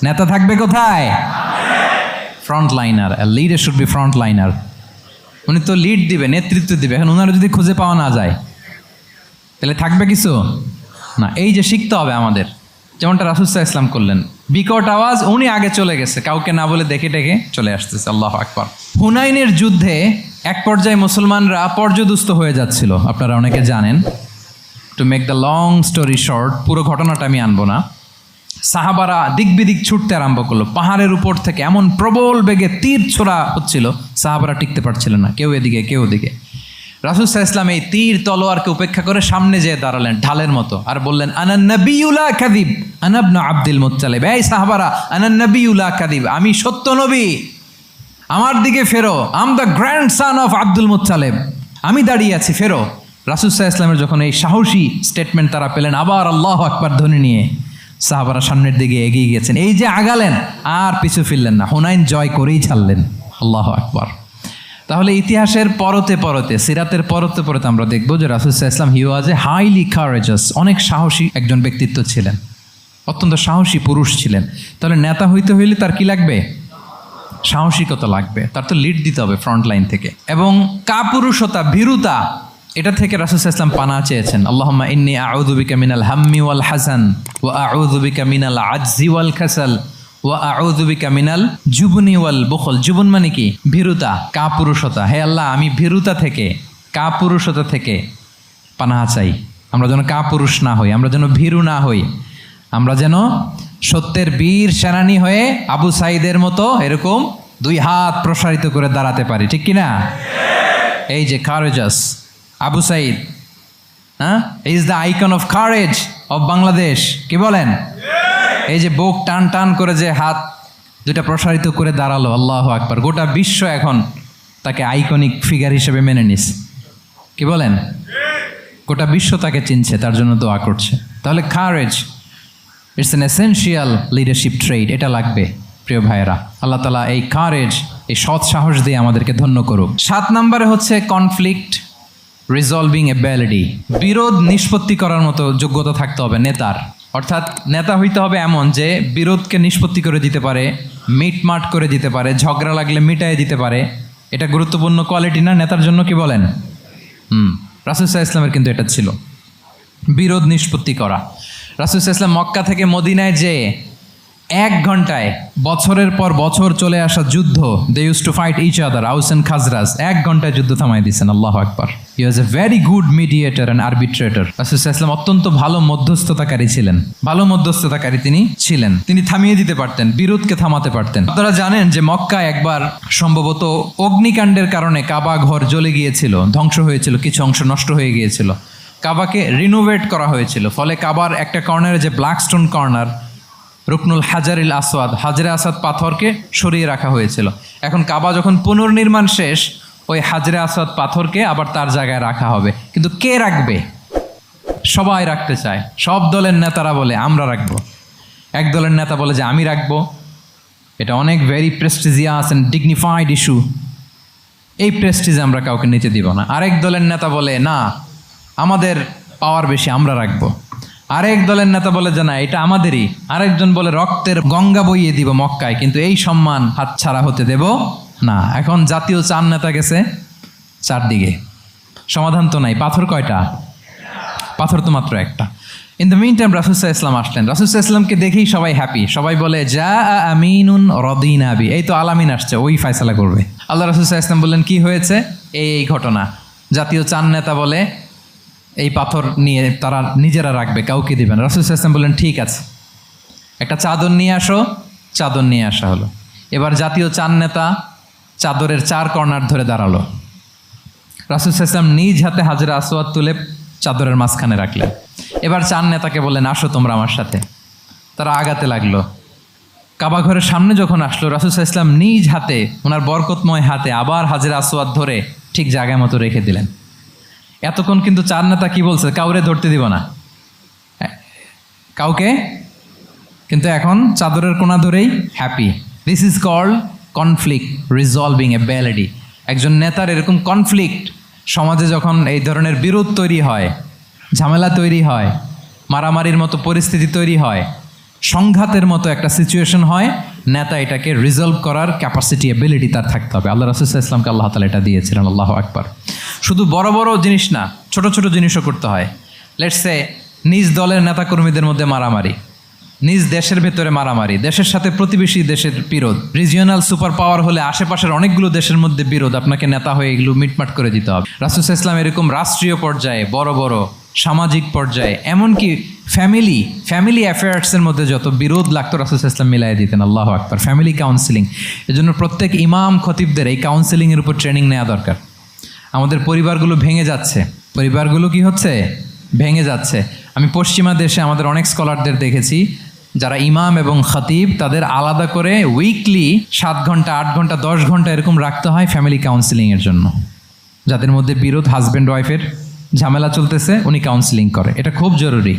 নেতা থাকবে কোথায়? Front liner. Leader should be front liner. উনি তো লিড দিবে, নেতৃত্ব দিবে। এখন ওনারা যদি খুঁজে পাওয়া না যায়, তাহলে থাকবে কিছু না। এই যে শিখতে হবে আমাদের, যেমনটা রাসূল সাল্লাল্লাহু আলাইহি ওয়াসাল্লাম করলেন। বিকট আওয়াজ, উনি আগে চলে গেছে, কাউকে না বলে দেখে ডেকে চলে আসতেছে। আল্লাহু আকবার। হুনাইনের যুদ্ধে এক পর্যায়ে মুসলমানরা পর্যদুস্ত হয়ে যাচ্ছিল, আপনারা অনেকে জানেন। To make the long story short, পুরো ঘটনাটা আমি আনবো না। সাহাবারা দিক বিদিক ছুটতে আরম্ভ করলো। পাহাড়ের উপর থেকে এমন প্রবল বেগে তীর ছোড়া হচ্ছিল, সাহাবারা টিকতে পারছিল না, কেউ এদিকে কেউ ওদিকে। রাসূল সাল্লাল্লাহু আলাইহি ওয়াসাল্লাম এই তীর তলোয়ারকে উপেক্ষা করে সামনে যেয়ে দাঁড়ালেন ঢালের মতো, আর বললেন আনা নবিয়্যু লা কাযিব, আনা ইবনু আব্দুল মুত্তালিব। এই সাহাবারা, আনা নবিয়্যু লা কাযিব, আমি সত্য নবী, আমার দিকে ফেরো। Am the grandson of Abdul Muttalib, আমি দাঁড়িয়ে আছি, ফেরো। রাসূল সাল্লাল্লাহু আলাইহি ওয়াসাল্লামের যখন এই সাহসী স্টেটমেন্ট তারা পেলেন, আবার আল্লাহু আকবার ধ্বনি নিয়ে সাহাবারা সামনের দিকে এগিয়ে গেছেন। এই যে আগালেন, আর পিছু ফিরলেন না, হুনাইন জয় করেই ছাড়লেন। আল্লাহু আকবার। তাহলে ইতিহাসের পরতে পরতে, সিরাতের পরতে পরতে আমরা দেখবো যে রাসূল সাল্লাল্লাহু আলাইহি ওয়াসাল্লাম হি ওয়াজ এ হাইলি কারেজাস, অনেক সাহসী একজন ব্যক্তিত্ব ছিলেন, অত্যন্ত সাহসী পুরুষ ছিলেন। তাহলে নেতা হইতে হইলে তার কি লাগবে? সাহসিকতা লাগবে, তার তো লিড দিতে হবে ফ্রন্ট লাইন থেকে। এবং কাপুরুষতা, ভীরুতা, এটা থেকে রাসূল সাল্লাল্লাহু আলাইহি ওয়াসাল্লাম পানাহ চেয়েছেন। আল্লাহুম্মা ইন্নী আউযু বিকা মিনাল হাম্মি ওয়াল হাসান ওয়া আউযু বিকা মিনাল আজজি ওয়াল কাসাল ওয়া আউযু বিকা মিনাল জুবনি ওয়াল বুখল। জুবন মানে কি? ভীরুতা, কাপুরুষতা। হে আল্লাহ, আমি ভীরুতা থেকে, কাপুরুষতা থেকে পানাহ চাই। আমরা যেন কাপুরুষ না হই, আমরা যেন ভীরু না হই, আমরা যেন সত্যের বীর সেনানী হয়ে আবু সাঈদের মতো এরকম 2 হাত প্রসারিত করে দাঁড়াতে পারি, ঠিক কিনা? এই যে courageous Abu Sayeed, is the icon of courage of Bangladesh. কি বলেন? এই যে বুক টান টান করে যে হাত 2টা প্রসারিত করে দাঁড়ালো, আল্লাহু আকবার। গোটা বিশ্ব এখন তাকে আইকনিক ফিগার হিসেবে মেনে নিস। কি বলেন? গোটা বিশ্ব তাকে চিনছে, তার জন্য দোয়া করছে। তাহলে courage it's an essential leadership trade, এটা লাগবে প্রিয় ভাইয়েরা। আল্লাহ তাআলা এই কারেজ, এই সৎ সাহস দিয়ে আমাদেরকে ধন্য করুক। 7 নম্বরে হচ্ছে কনফ্লিক্ট রিজলভিং এবিলিটি, বিরোধ নিষ্পত্তি করার মতো যোগ্যতা থাকতে হবে নেতার। অর্থাৎ নেতা হইতে হবে এমন যে বিরোধকে নিষ্পত্তি করে দিতে পারে, মিটমাট করে দিতে পারে, ঝগড়া লাগলে মিটাই দিতে পারে। এটা গুরুত্বপূর্ণ কোয়ালিটি না নেতার জন্য? কি বলেন? রাসূল সাল্লাল্লাহু আলাইহি ওয়াসাল্লামের কিন্তু এটা ছিল, বিরোধ নিষ্পত্তি করা। রাসূল সাল্লাল্লাহু আলাইহি ওয়াসাল্লাম মক্কা থেকে মদিনায় যেয়ে 1 ঘন্টায় বছরের পর বছর চলে আসা যুদ্ধ, they use to fight each other, Aws and Khazraj, 1 ঘন্টায় যুদ্ধ থামাই দিয়েছেন। আল্লাহু আকবার। He was a very good mediator and arbitrator. রাসূল সাল্লাল্লাহু আলাইহি ওয়াসাল্লাম অত্যন্ত ভালো মধ্যস্থতাকারী ছিলেন, ভালো মধ্যস্থতাকারী তিনি ছিলেন। তিনি থামিয়ে দিতে পারতেন, বিরোধকে থামাতে পারতেন। আপনারা জানেন যে মক্কায় একবার সম্ভবত অগ্নিকাণ্ডের কারণে কাবা ঘর জ্বলে গিয়েছিল, ধ্বংস হয়েছিল, কিছু অংশ নষ্ট হয়ে গিয়েছিল। কাবাকে রিনোভেট করা হয়েছিল, ফলে কাবার একটা কর্নারে যে ব্ল্যাক স্টোন কর্নার, রুকনুল হাজারিল আসওয়াদ, হাজরে আসাদ পাথরকে সরিয়ে রাখা হয়েছিল। এখন কাবা যখন পুনর্নির্মাণ শেষ, ওই হাজরে আসাদ পাথরকে আবার তার জায়গায় রাখা হবে। কিন্তু কে রাখবে? সবাই রাখতে চায়। সব দলের নেতারা বলে আমরা রাখবো, এক দলের নেতা বলে যে আমি রাখবো। এটা অনেক very prestigious and dignified issue, এই প্রেস্টিজ আমরা কাউকে নিতে দিব না। আরেক দলের নেতা বলে না, আমাদের পাওয়ার বেশি, আমরা রাখবো। আরেক দলের নেতা বলে যে না, এটা আমাদেরই। আরেকজন বলে রক্তের গঙ্গা বইয়ে দিব মক্কায়, কিন্তু এই সম্মান হাতছাড়া হতে দেব না। এখন জাতীয় 4 নেতা গেছে 4 দিকে, সমাধান তো নাই। পাথর কয়টা? পাথর তো মাত্র একটা। ইন দ্য মিন টাইম রাসূল সাল্লাল্লাহু আলাইহি ওয়াসাল্লাম আসলেন। রাসূল সাল্লাল্লাহু আলাইহি ওয়াসাল্লামকে দেখেই সবাই হ্যাপি, সবাই বলে যা আমিনুন রদিনা বি, এই তো আলামিন আসছে, ওই ফয়সালা করবে। আল্লাহ রাসূল সাল্লাল্লাহু আলাইহি ওয়াসাল্লাম বললেন কি হয়েছে? এই ঘটনা। জাতীয় 4 নেতা বলে এই পাথর নিয়ে তারা নিজেরা রাখবে, কাউকে দিবেন। রাসূল সাল্লাল্লাহু আলাইহি ওয়াসাল্লাম বললেন ঠিক আছে, একটা চাদর নিয়ে আসো। চাদর নিয়ে আসা হলো। এবার জাতীয় 4 নেতা চাদরের 4 কর্নার ধরে দাঁড়ালো। রাসূল সাল্লাল্লাহু আলাইহি ওয়াসাল্লাম নিজ হাতে হাজরে আসওয়াদ তুলে চাদরের মাঝখানে রাখলেন। এবার 4 নেতাকে বললেন আসো তোমরা আমার সাথে। তারা আগাতে লাগলো। কাবা ঘরের সামনে যখন আসলো, রাসূল সাল্লাল্লাহু আলাইহি ওয়াসাল্লাম নিজ হাতে, ওনার বরকতময় হাতে আবার হাজরে আসওয়াদ ধরে ঠিক জায়গায় মতো রেখে দিলেন। এতক্ষণ কিন্তু 4 নেতা কি বলছে? কাউরে ধরতে দিব না, কাউকে। কিন্তু এখন চাদরের কোনা ধরেই happy. This is called conflict resolving ability. একজন নেতার এরকম কনফ্লিক্ট, সমাজে যখন এই ধরনের বিরোধ তৈরি হয়, ঝামেলা তৈরি হয়, মারামারির মতো পরিস্থিতি তৈরি হয়, সংঘাতের মতো একটা সিচুয়েশন হয়, নেতা এটাকে রিজলভ করার ক্যাপাসিটি, এবিলিটি তার থাকতে হবে। আল্লাহ রাসূল সাল্লাল্লাহু আলাইহি ওয়াসাল্লামকে আল্লাহ তাআলা এটা দিয়েছিলেন। আল্লাহু আকবার। শুধু বড় বড় জিনিস না, ছোট ছোট জিনিসও করতে হয়। লেটস সে নিজ দলের নেতাকর্মীদের মধ্যে মারামারি, নিজ দেশের ভেতরে মারামারি, দেশের সাথে প্রতিবেশী দেশের বিরোধ, রিজিওনাল সুপার পাওয়ার হলে আশেপাশের অনেকগুলো দেশের মধ্যে বিরোধ, আপনাকে নেতা হয়ে এগুলো মিটমাট করে দিতে হবে। রাসূল সাল্লাল্লাহু আলাইহি ওয়াসাল্লাম এরকম রাষ্ট্রীয় পর্যায়ে, বড় বড় সামাজিক পর্যায়ে, এমনকি ফ্যামিলি অ্যাফেয়ার্সের মধ্যে যত বিরোধ লাগতো রাসূল সাল্লাল্লাহু আলাইহি ওয়াসাল্লাম মিলাই দিতেন। আল্লাহু আকবার। ফ্যামিলি কাউন্সিলিং, এজন্য প্রত্যেক ইমাম খতিবদের এই কাউন্সিলিংয়ের উপর ট্রেনিং নেওয়া দরকার। আমাদের পরিবারগুলো ভেঙে যাচ্ছে, পরিবারগুলো কি হচ্ছে? ভেঙে যাচ্ছে। আমি পশ্চিমা দেশে আমাদের অনেক স্কলারদের দেখেছি যারা ইমাম এবং খতিব, তাদের আলাদা করে উইকলি 7 ঘন্টা 8 ঘন্টা 10 ঘন্টা এরকম রাখতে হয় ফ্যামিলি কাউন্সিলিংয়ের জন্য। যাদের মধ্যে বিরোধ, হাজব্যান্ড ওয়াইফের ঝামেলা চলতেছে, উনি কাউন্সিলিং করে। এটা খুব জরুরি।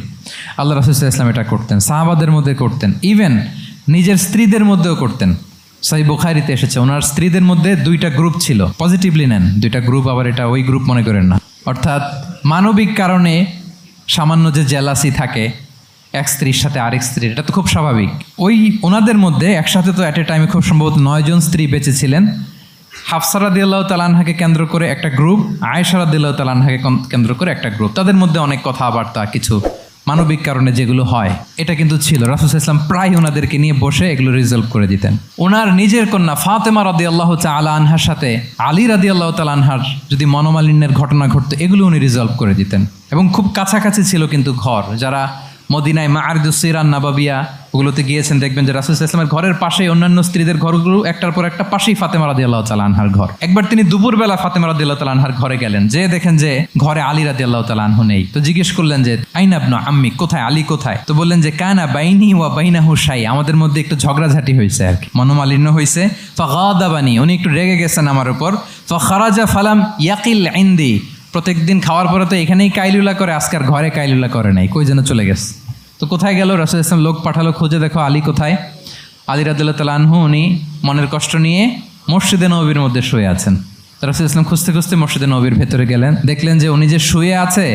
আল্লাহ রাসূল সাল্লাল্লাহু আলাইহি ওয়াসাল্লাম এটা করতেন, সাহাবাদের মধ্যে করতেন, ইভেন নিজের স্ত্রীদের মধ্যেও করতেন। সহিহ বুখারীতে এসেছে ওনার স্ত্রীদের মধ্যে 2টা গ্রুপ ছিল। পজিটিভলি নেন, 2টা গ্রুপ, আবার এটা ওই গ্রুপ মনে করেন না। অর্থাৎ মানবিক কারণে সামান্য যে জেলাসি থাকে এক স্ত্রীর সাথে আরেক স্ত্রীর, এটা তো খুব স্বাভাবিক। ওই ওনাদের মধ্যে একসাথে তো অ্যাট এ টাইমে খুব সম্ভবত 9 জন স্ত্রী বেঁচে ছিলেন। হাফসা রাদিয়াল্লাহু তাআলা আনহাকে কেন্দ্র করে একটা গ্রুপ, আয়েশা রাদিয়াল্লাহু তাআলা আনহাকে কেন্দ্র করে একটা গ্রুপ। তাদের মধ্যে অনেক কথাবার্তা, কিছু মানবিক কারণে যেগুলো হয়, এটা কিন্তু ছিল। রাসূল সাল্লাল্লাহু আলাইহি ওয়াসাল্লাম প্রায় ওনাদেরকে নিয়ে বসে এগুলো রিজলভ করে দিতেন। ওনার নিজের কন্যা ফাতেমা রাদিয়াল্লাহু তাআলা আনহার সাথে আলী রাদিয়াল্লাহু তাআলা আনহার যদি মনোমালিন্যের ঘটনা ঘটতো, এগুলো উনি রিজলভ করে দিতেন। এবং খুব কাছাকাছি ছিল কিন্তু ঘর। যারা মদিনায় মাআরিদুস সিরান নাবাবিয়া ওগুলোতে গিয়েছেন, দেখবেন যে রাসূল সাল্লাল্লাহু আলাইহি ওয়াসাল্লামের ঘরের পাশেই অন্যান্য স্ত্রীদের ঘরগুলো একটার পর একটা, পাশেই ফাতেমা রাদিয়াল্লাহু তাআলা আনহার ঘর। একবার তিনি দুপুরবেলা ফাতেমা রাদিয়াল্লাহু তাআলা আনহার ঘরে গেলেন, যে দেখেন যে ঘরে আলী রাদিয়াল্লাহু তাআলা আনহু নেই। তো জিজ্ঞেস করলেন যে আইনা ইবনু আম্মি, কোথায় আলী কোথায়? তো বললেন যে কানা বাইনি ওয়া বাইনাহু শাই, আমাদের মধ্যে একটু ঝগড়াঝাটি হয়েছে আর কি, মনোমালিন্য হয়েছে। ফাগাদাবানি, উনি একটু রেগে গেছেন আমার উপর। ফাখারাজা ফালাম ইয়াকিল ইনদি, প্রত্যেকদিন খাওয়ার পরে তো এখানেই কাইলুলা করে, আজকের ঘরে কাইলুলা করে নাই, কই যেন চলে গেছে। তো কোথায় গেল? রাসূল সাল্লাল্লাহু আলাইহি ওয়াসাল্লাম লোক পাঠালো, খুঁজে দেখো আলী কোথায়। আলী রাদিয়াল্লাহু তাআলা আনহু উনি মনের কষ্ট নিয়ে মসজিদে নববীর মধ্যে শুয়ে আছেন। রাসূল সাল্লাল্লাহু আলাইহি ওয়াসাল্লাম খুঁজতে খুঁজতে মসজিদে নববীর ভেতরে গেলেন, দেখলেন যে উনি যে শুয়ে আছে,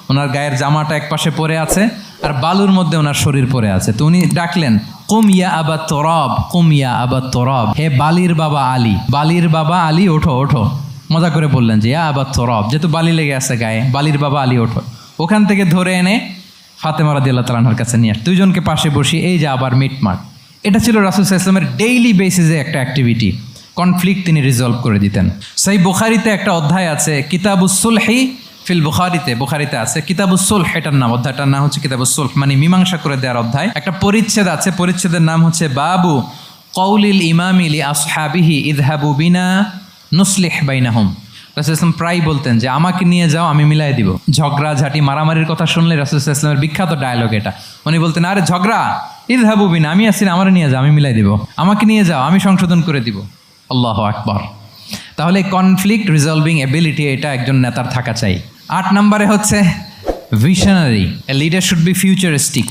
ওনার গায়ের জামাটা এক পাশে পড়ে আছে আর বালুর মধ্যে ওনার শরীর পড়ে আছে। তো উনি ডাকলেন কুম ইয়া আবা তুরাব, কুম ইয়া আবা তুরাব, হে বালির বাবা আলী, বালির বাবা আলী ওঠো ওঠো। মজা করে বললেন যে ইয়া আবা তুরাব, যেহেতু বালি লেগে আছে গায়ে, বালির বাবা আলী ওঠো। ওখান থেকে ধরে এনে ফাতেমা রাদিয়াল্লাহু তাআলা আনহার কাছে নিয়ে আস, দুইজনকে পাশে বসিয়ে এই যে আবার মিটমাট। এটা ছিল রাসূল সাল্লাল্লাহু আলাইহি ওয়াসাল্লামের ডেইলি বেসিসে একটা অ্যাক্টিভিটি। কনফ্লিক্ট তিনি রিজলভ করে দিতেন। সহিহ বুখারীতে একটা অধ্যায় আছে কিতাবুস সুলহি ফিল বুখারীতে আছে কিতাবুস সুলহ, এটার নাম, অধ্যায়টার নাম হচ্ছে কিতাবুস সুলহ, মানে মীমাংসা করে দেওয়ার অধ্যায়। একটা পরিচ্ছেদ আছে, পরিচ্ছেদের নাম হচ্ছে বাবু কওলিল ইমামি লি আসহাবিহি ইযহাবু বিনা নুসলিহ বাইনাহুম। রাসূল সাল্লাল্লাহু প্রায় বলতেন যে আমাকে নিয়ে যাও, আমি মিলাই দিব। ঝগড়া ঝাঁটি মারামারির কথা শুনলে রাসূল সাল্লাল্লাহু আলাইহি ওয়াসাল্লামের বিখ্যাত ডায়লগ এটা। উনি বলতেন, আরে ঝগড়া, ইযহাবু বিনা, আমি আছি না, আমার নিয়ে যাও, আমি মিলাই দিব। আমাকে নিয়ে যাও, আমি সংশোধন করে দিব। আল্লাহু আকবার। তাহলে কনফ্লিক্ট রিজলভিং এবিলিটি এটা একজন নেতার থাকা চাই। 8 নম্বরে হচ্ছে visionary. A leader should be futuristic.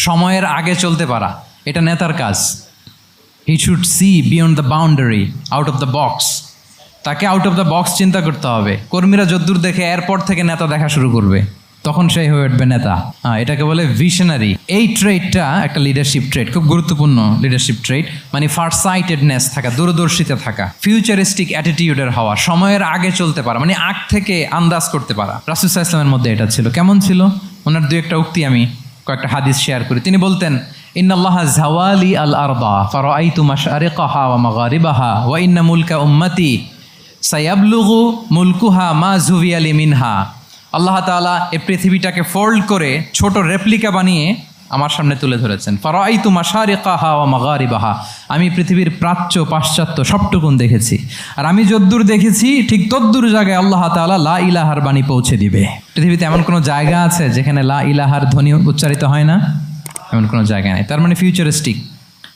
সময়ের আগে চলতে পারা, এটা নেতার কাজ। He should see beyond the boundary, out of the box. তাকে আউট অফ দ্য বক্স চিন্তা করতে হবে। কর্মীরা যদ্দূর দেখে এরপর থেকে নেতা দেখা শুরু করবে, তখন সেই হয়ে উঠবে নেতা। এটাকে বলে ভিশনারি। এই ট্রেটটা একটা লিডারশিপ ট্রেট, খুব গুরুত্বপূর্ণ লিডারশিপ ট্রেট, মানে ফারসাইটেডনেস থাকা, দূরদর্শিতা থাকা, ফিউচারিস্টিক অ্যাটিটিউডের হওয়া, সময়ের আগে চলতে পারা, মানে আগ থেকে আন্দাজ করতে পারা। রাসূল সাল্লাল্লাহু আলাইহি ওয়াসাল্লামের মধ্যে এটা ছিল। কেমন ছিল? ওনার দুই একটা উক্তি আমি কয়েকটা হাদিস শেয়ার করি। তিনি বলতেন, ইন্নাল্লাহা যাওয়ালি আল আরদা ফারাআইতু মাশআরিকাহা ওয়া মাগারিবাহা ওয়া ইন্না মুলকা উম্মতি সায়াবলুগু মুলকুহা মা যুবিয়ালি মিনহা। আল্লাহ তাআলা এই পৃথিবীটাকে ফোল্ড করে ছোট রেপ্লিকা বানিয়ে আমার সামনে তুলে ধরেছেন। ফারাআইতু মাশারিকাহা ওয়া মাগারিবাহা, আমি পৃথিবীর প্রাচ্য পাশ্চাত্য সবটুকুন দেখেছি। আর আমি যদ্দূর দেখেছি ঠিক তদ্দূর জায়গায় আল্লাহ তাআলা লা ইলাহার বাণী পৌঁছে দিবে। পৃথিবীতে এমন কোনো জায়গা আছে যেখানে লা ইলাহার ধ্বনি উচ্চারিত হয় না? এমন কোনো জায়গা নেই। তার মানে ফিউচারিস্টিক।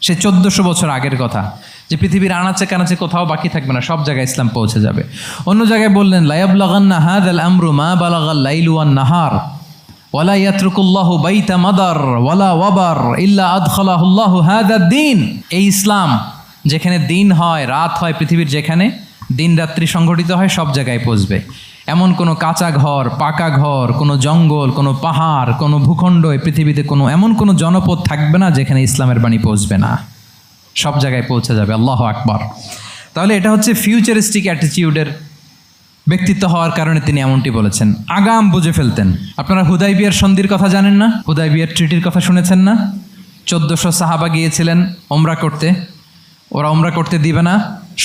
সে 1400 বছর আগের কথা, যে পৃথিবীর আনাচে কানাচে কোথাও বাকি থাকবে না, সব জায়গায় ইসলাম পৌঁছে যাবে। অন্য জায়গায় বললেন, লায়াবলাগান্না হাযাল আমরু মা বালাগাল লাইলু ওয়ান নাহার ওয়ালা ইয়াতরুকুল্লাহু বাইতা মাদার ওয়ালা ওয়াবার ইল্লা আদখালাহুল্লাহু হাযাদ দ্বীন। এই ইসলাম যেখানে দিন হয়, রাত হয়, পৃথিবীর যেখানে দিন রাত্রি সংঘটিত হয়, সব জায়গায় পৌঁছবে। এমন কোনো কাঁচা ঘর, পাকা ঘর, কোনো জঙ্গল, কোনো পাহাড়, কোনো ভূখণ্ড, এই পৃথিবীতে এমন কোনো জনপদ থাকবে না যেখানে ইসলামের বাণী পৌঁছবে না। সব জায়গায় পৌঁছে যাবে। আল্লাহু আকবার। তাহলে এটা হচ্ছে ফিউচারিস্টিক অ্যাটিটিউডের ব্যক্তিত্ব হওয়ার কারণে তিনি এমনটি বলেছেন। আগাম বুঝে ফেলতেন। আপনারা হুদাইবিয়ার সন্ধির কথা জানেন না? হুদাইবিয়ার ট্রিটির কথা শুনেছেন না? 1400 সাহাবা গিয়েছিলেন ওমরা করতে, ওরা ওমরা করতে দিবে না,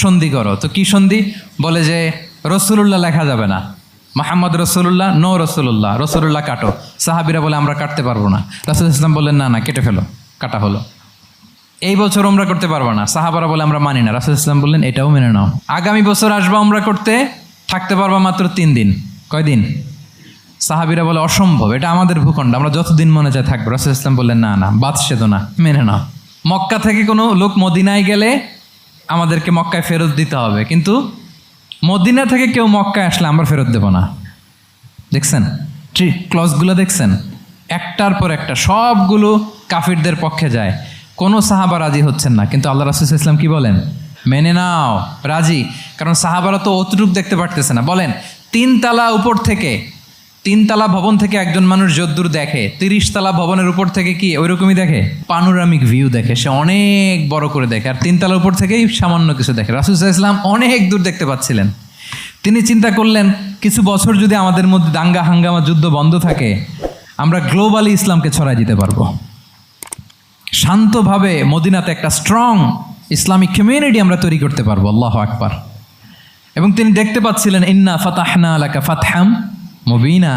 সন্ধি করো। তো কি সন্ধি? বলে যে রসুলুল্লাহ লেখা যাবে না, মুহাম্মদ রসুলুল্লাহ, নো রসুলুল্লাহ, রসুলুল্লাহ কাটো। সাহাবিরা বলে আমরা কাটতে পারবো না। রাসূল ইসলাম বললেন না না, কেটে ফেলো। কাটা হলো। এই বছর ওমরা করতে পারবো না, সাহাবারা বলে আমরা মানি না। রাসূল ইসলাম বললেন এটাও মেনে নাও। আগামী বছর আসবা ওমরা করতে, থাকতে পারবা মাত্র 3 দিন। কয়দিন? সাহাবিরা বলে অসম্ভব, এটা আমাদের ভূখণ্ড, আমরা যতদিন মনে চায় থাকবো। রাসূল ইসলাম বললেন না না, বাদশেদ না, মেনে নাও। মক্কা থেকে কোনো লোক মদিনায় গেলে আমাদেরকে মক্কায় ফেরত দিতে হবে, কিন্তু মদিনা থেকে কেউ মক্কায় আসলে আমরা ফেরত দেব না। দেখছেন ক্লজগুলো? দেখছেন একটার পর একটা, সবগুলো কাফিরদের পক্ষে যায়। কোনো সাহাবা রাজি হচ্ছেন না, কিন্তু আল্লাহ রাসূল সাল্লাল্লাহু আলাইহি ওয়াসাল্লাম কি বলেন? মেনে নাও, রাজি। কারণ সাহাবারা তো অতটুক দেখতে পারতেছে না। বলেন 3 তালা উপর থেকে, 3 তালা ভবন থেকে একজন মানুষ যদ্দূর দেখে, 30 তালা ভবনের উপর থেকে কি ওইরকমই দেখে? পানোরামিক ভিউ দেখে, সে অনেক বড় করে দেখে। আর 3 তালার উপর থেকেই সামান্য কিছু দেখে। রাসূল সাল্লাল্লাহু আলাইহি ওয়াসাল্লাম অনেক দূর দেখতে পাচ্ছিলেন। তিনি চিন্তা করলেন, কিছু বছর যদি আমাদের মধ্যে দাঙ্গা হাঙ্গামা যুদ্ধ বন্ধ থাকে, আমরা গ্লোবালি ইসলামকে ছড়াই দিতে পারবো। শান্তভাবে মদিনাতে একটা স্ট্রং ইসলামিক কমিউনিটি আমরা তৈরি করতে পারবো। আল্লাহু আকবার। এবং তিনি দেখতে পাচ্ছিলেন, ইন্না ফাতাহনা লাকা ফাতহাম মুবিনা।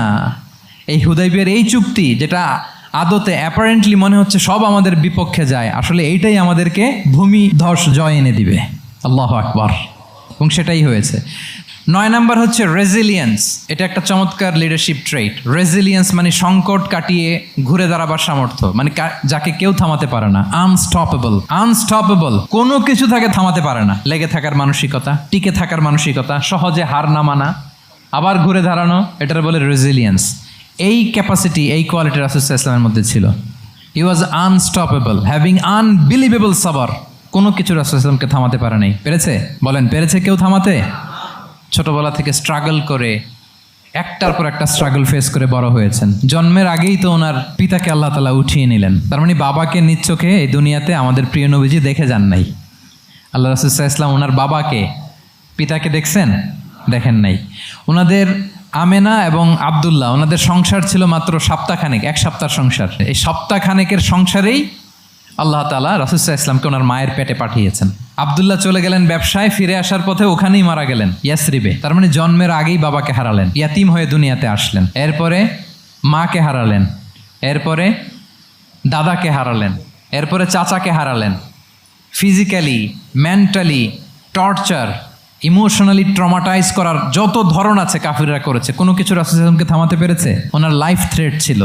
এই হুদাইবিয়ার এই চুক্তি, যেটা আদতে অ্যাপারেন্টলি মনে হচ্ছে সব আমাদের বিপক্ষে যায়, আসলে এইটাই আমাদেরকে ভূমি ধস জয় এনে দিবে। আল্লাহু আকবার। এবং সেটাই হয়েছে। 9 নাম্বার হচ্ছে রেজিলিয়েন্স। এটা একটা চমৎকার লিডারশিপ ট্রেট। রেজিলিয়েন্স মানে সংকট কাটিয়ে ঘুরে দাঁড়াবার সামর্থ্য, মানে যাকে কেউ থামাতে পারে না। আনস্টপেবল, আনস্টপেবল, কোনো কিছু তাকে থামাতে পারে না। লেগে থাকার মানসিকতা, টিকে থাকার মানসিকতা, সহজে হার না মানা, আবার ঘুরে দাঁড়ানো, এটার বলে রেজিলিয়েন্স। এই ক্যাপাসিটি, এই কোয়ালিটি রাসূল সাল্লাল্লাহু আলাইহি ওয়াসাল্লামের মধ্যে ছিল। হি ওয়াজ আনস্টপেবল, হ্যাভিং আনবিলিভেবল সাবর। কোনো কিছু রাসূল সাল্লাল্লাহু আলাইহি ওয়াসাল্লামকে থামাতে পারে নাই। পেরেছে? বলেন, পেরেছে কেউ থামাতে? ছোটবেলা থেকে স্ট্রাগল করে, একটার পর একটা স্ট্রাগল ফেস করে বড় হয়েছেন। জন্মের আগেই তো ওনার পিতাকে আল্লাহ তাআলা উঠিয়ে নিলেন। তার মানে বাবাকে নিজ চোখে এই দুনিয়াতে আমাদের প্রিয় নবীজি দেখে যান নাই। আল্লাহ রাসূল সাল্লাল্লাহু আলাইহি ওয়াসাল্লাম ওনার বাবাকে, পিতাকে দেখছেন? দেখেন নাই। ওনাদের আমেনা এবং আব্দুল্লাহ, ওনাদের সংসার ছিল মাত্র সপ্তাহখানেক, 1 সপ্তাহ সংসার। এই সপ্তাহখানেকের সংসারেই আল্লাহ তাআলা রাসূল সাল্লাল্লাহু আলাইহি ওয়াসাল্লামকে ওনার মায়ের পেটে পাঠিয়েছেন। আব্দুল্লাহ চলে গেলেন ব্যবসায়, ফিরে আসার পথে ওখানেই মারা গেলেন ইয়াসরিবে। তার মানে জন্মের আগেই বাবাকে হারালেন, ইয়াতিম হয়ে দুনিয়াতে আসলেন। এরপরে মাকে হারালেন, এরপরে দাদাকে হারালেন, এরপরে চাচাকে হারালেন। Physically, mentally torture, emotionally traumatise করার যত ধরন আছে কাফিররা করেছে, কোনো কিছু রাসূল সাল্লাল্লাহু আলাইহি ওয়াসাল্লামকে থামাতে পেরেছে? ওনার লাইফ থ্রেট ছিল।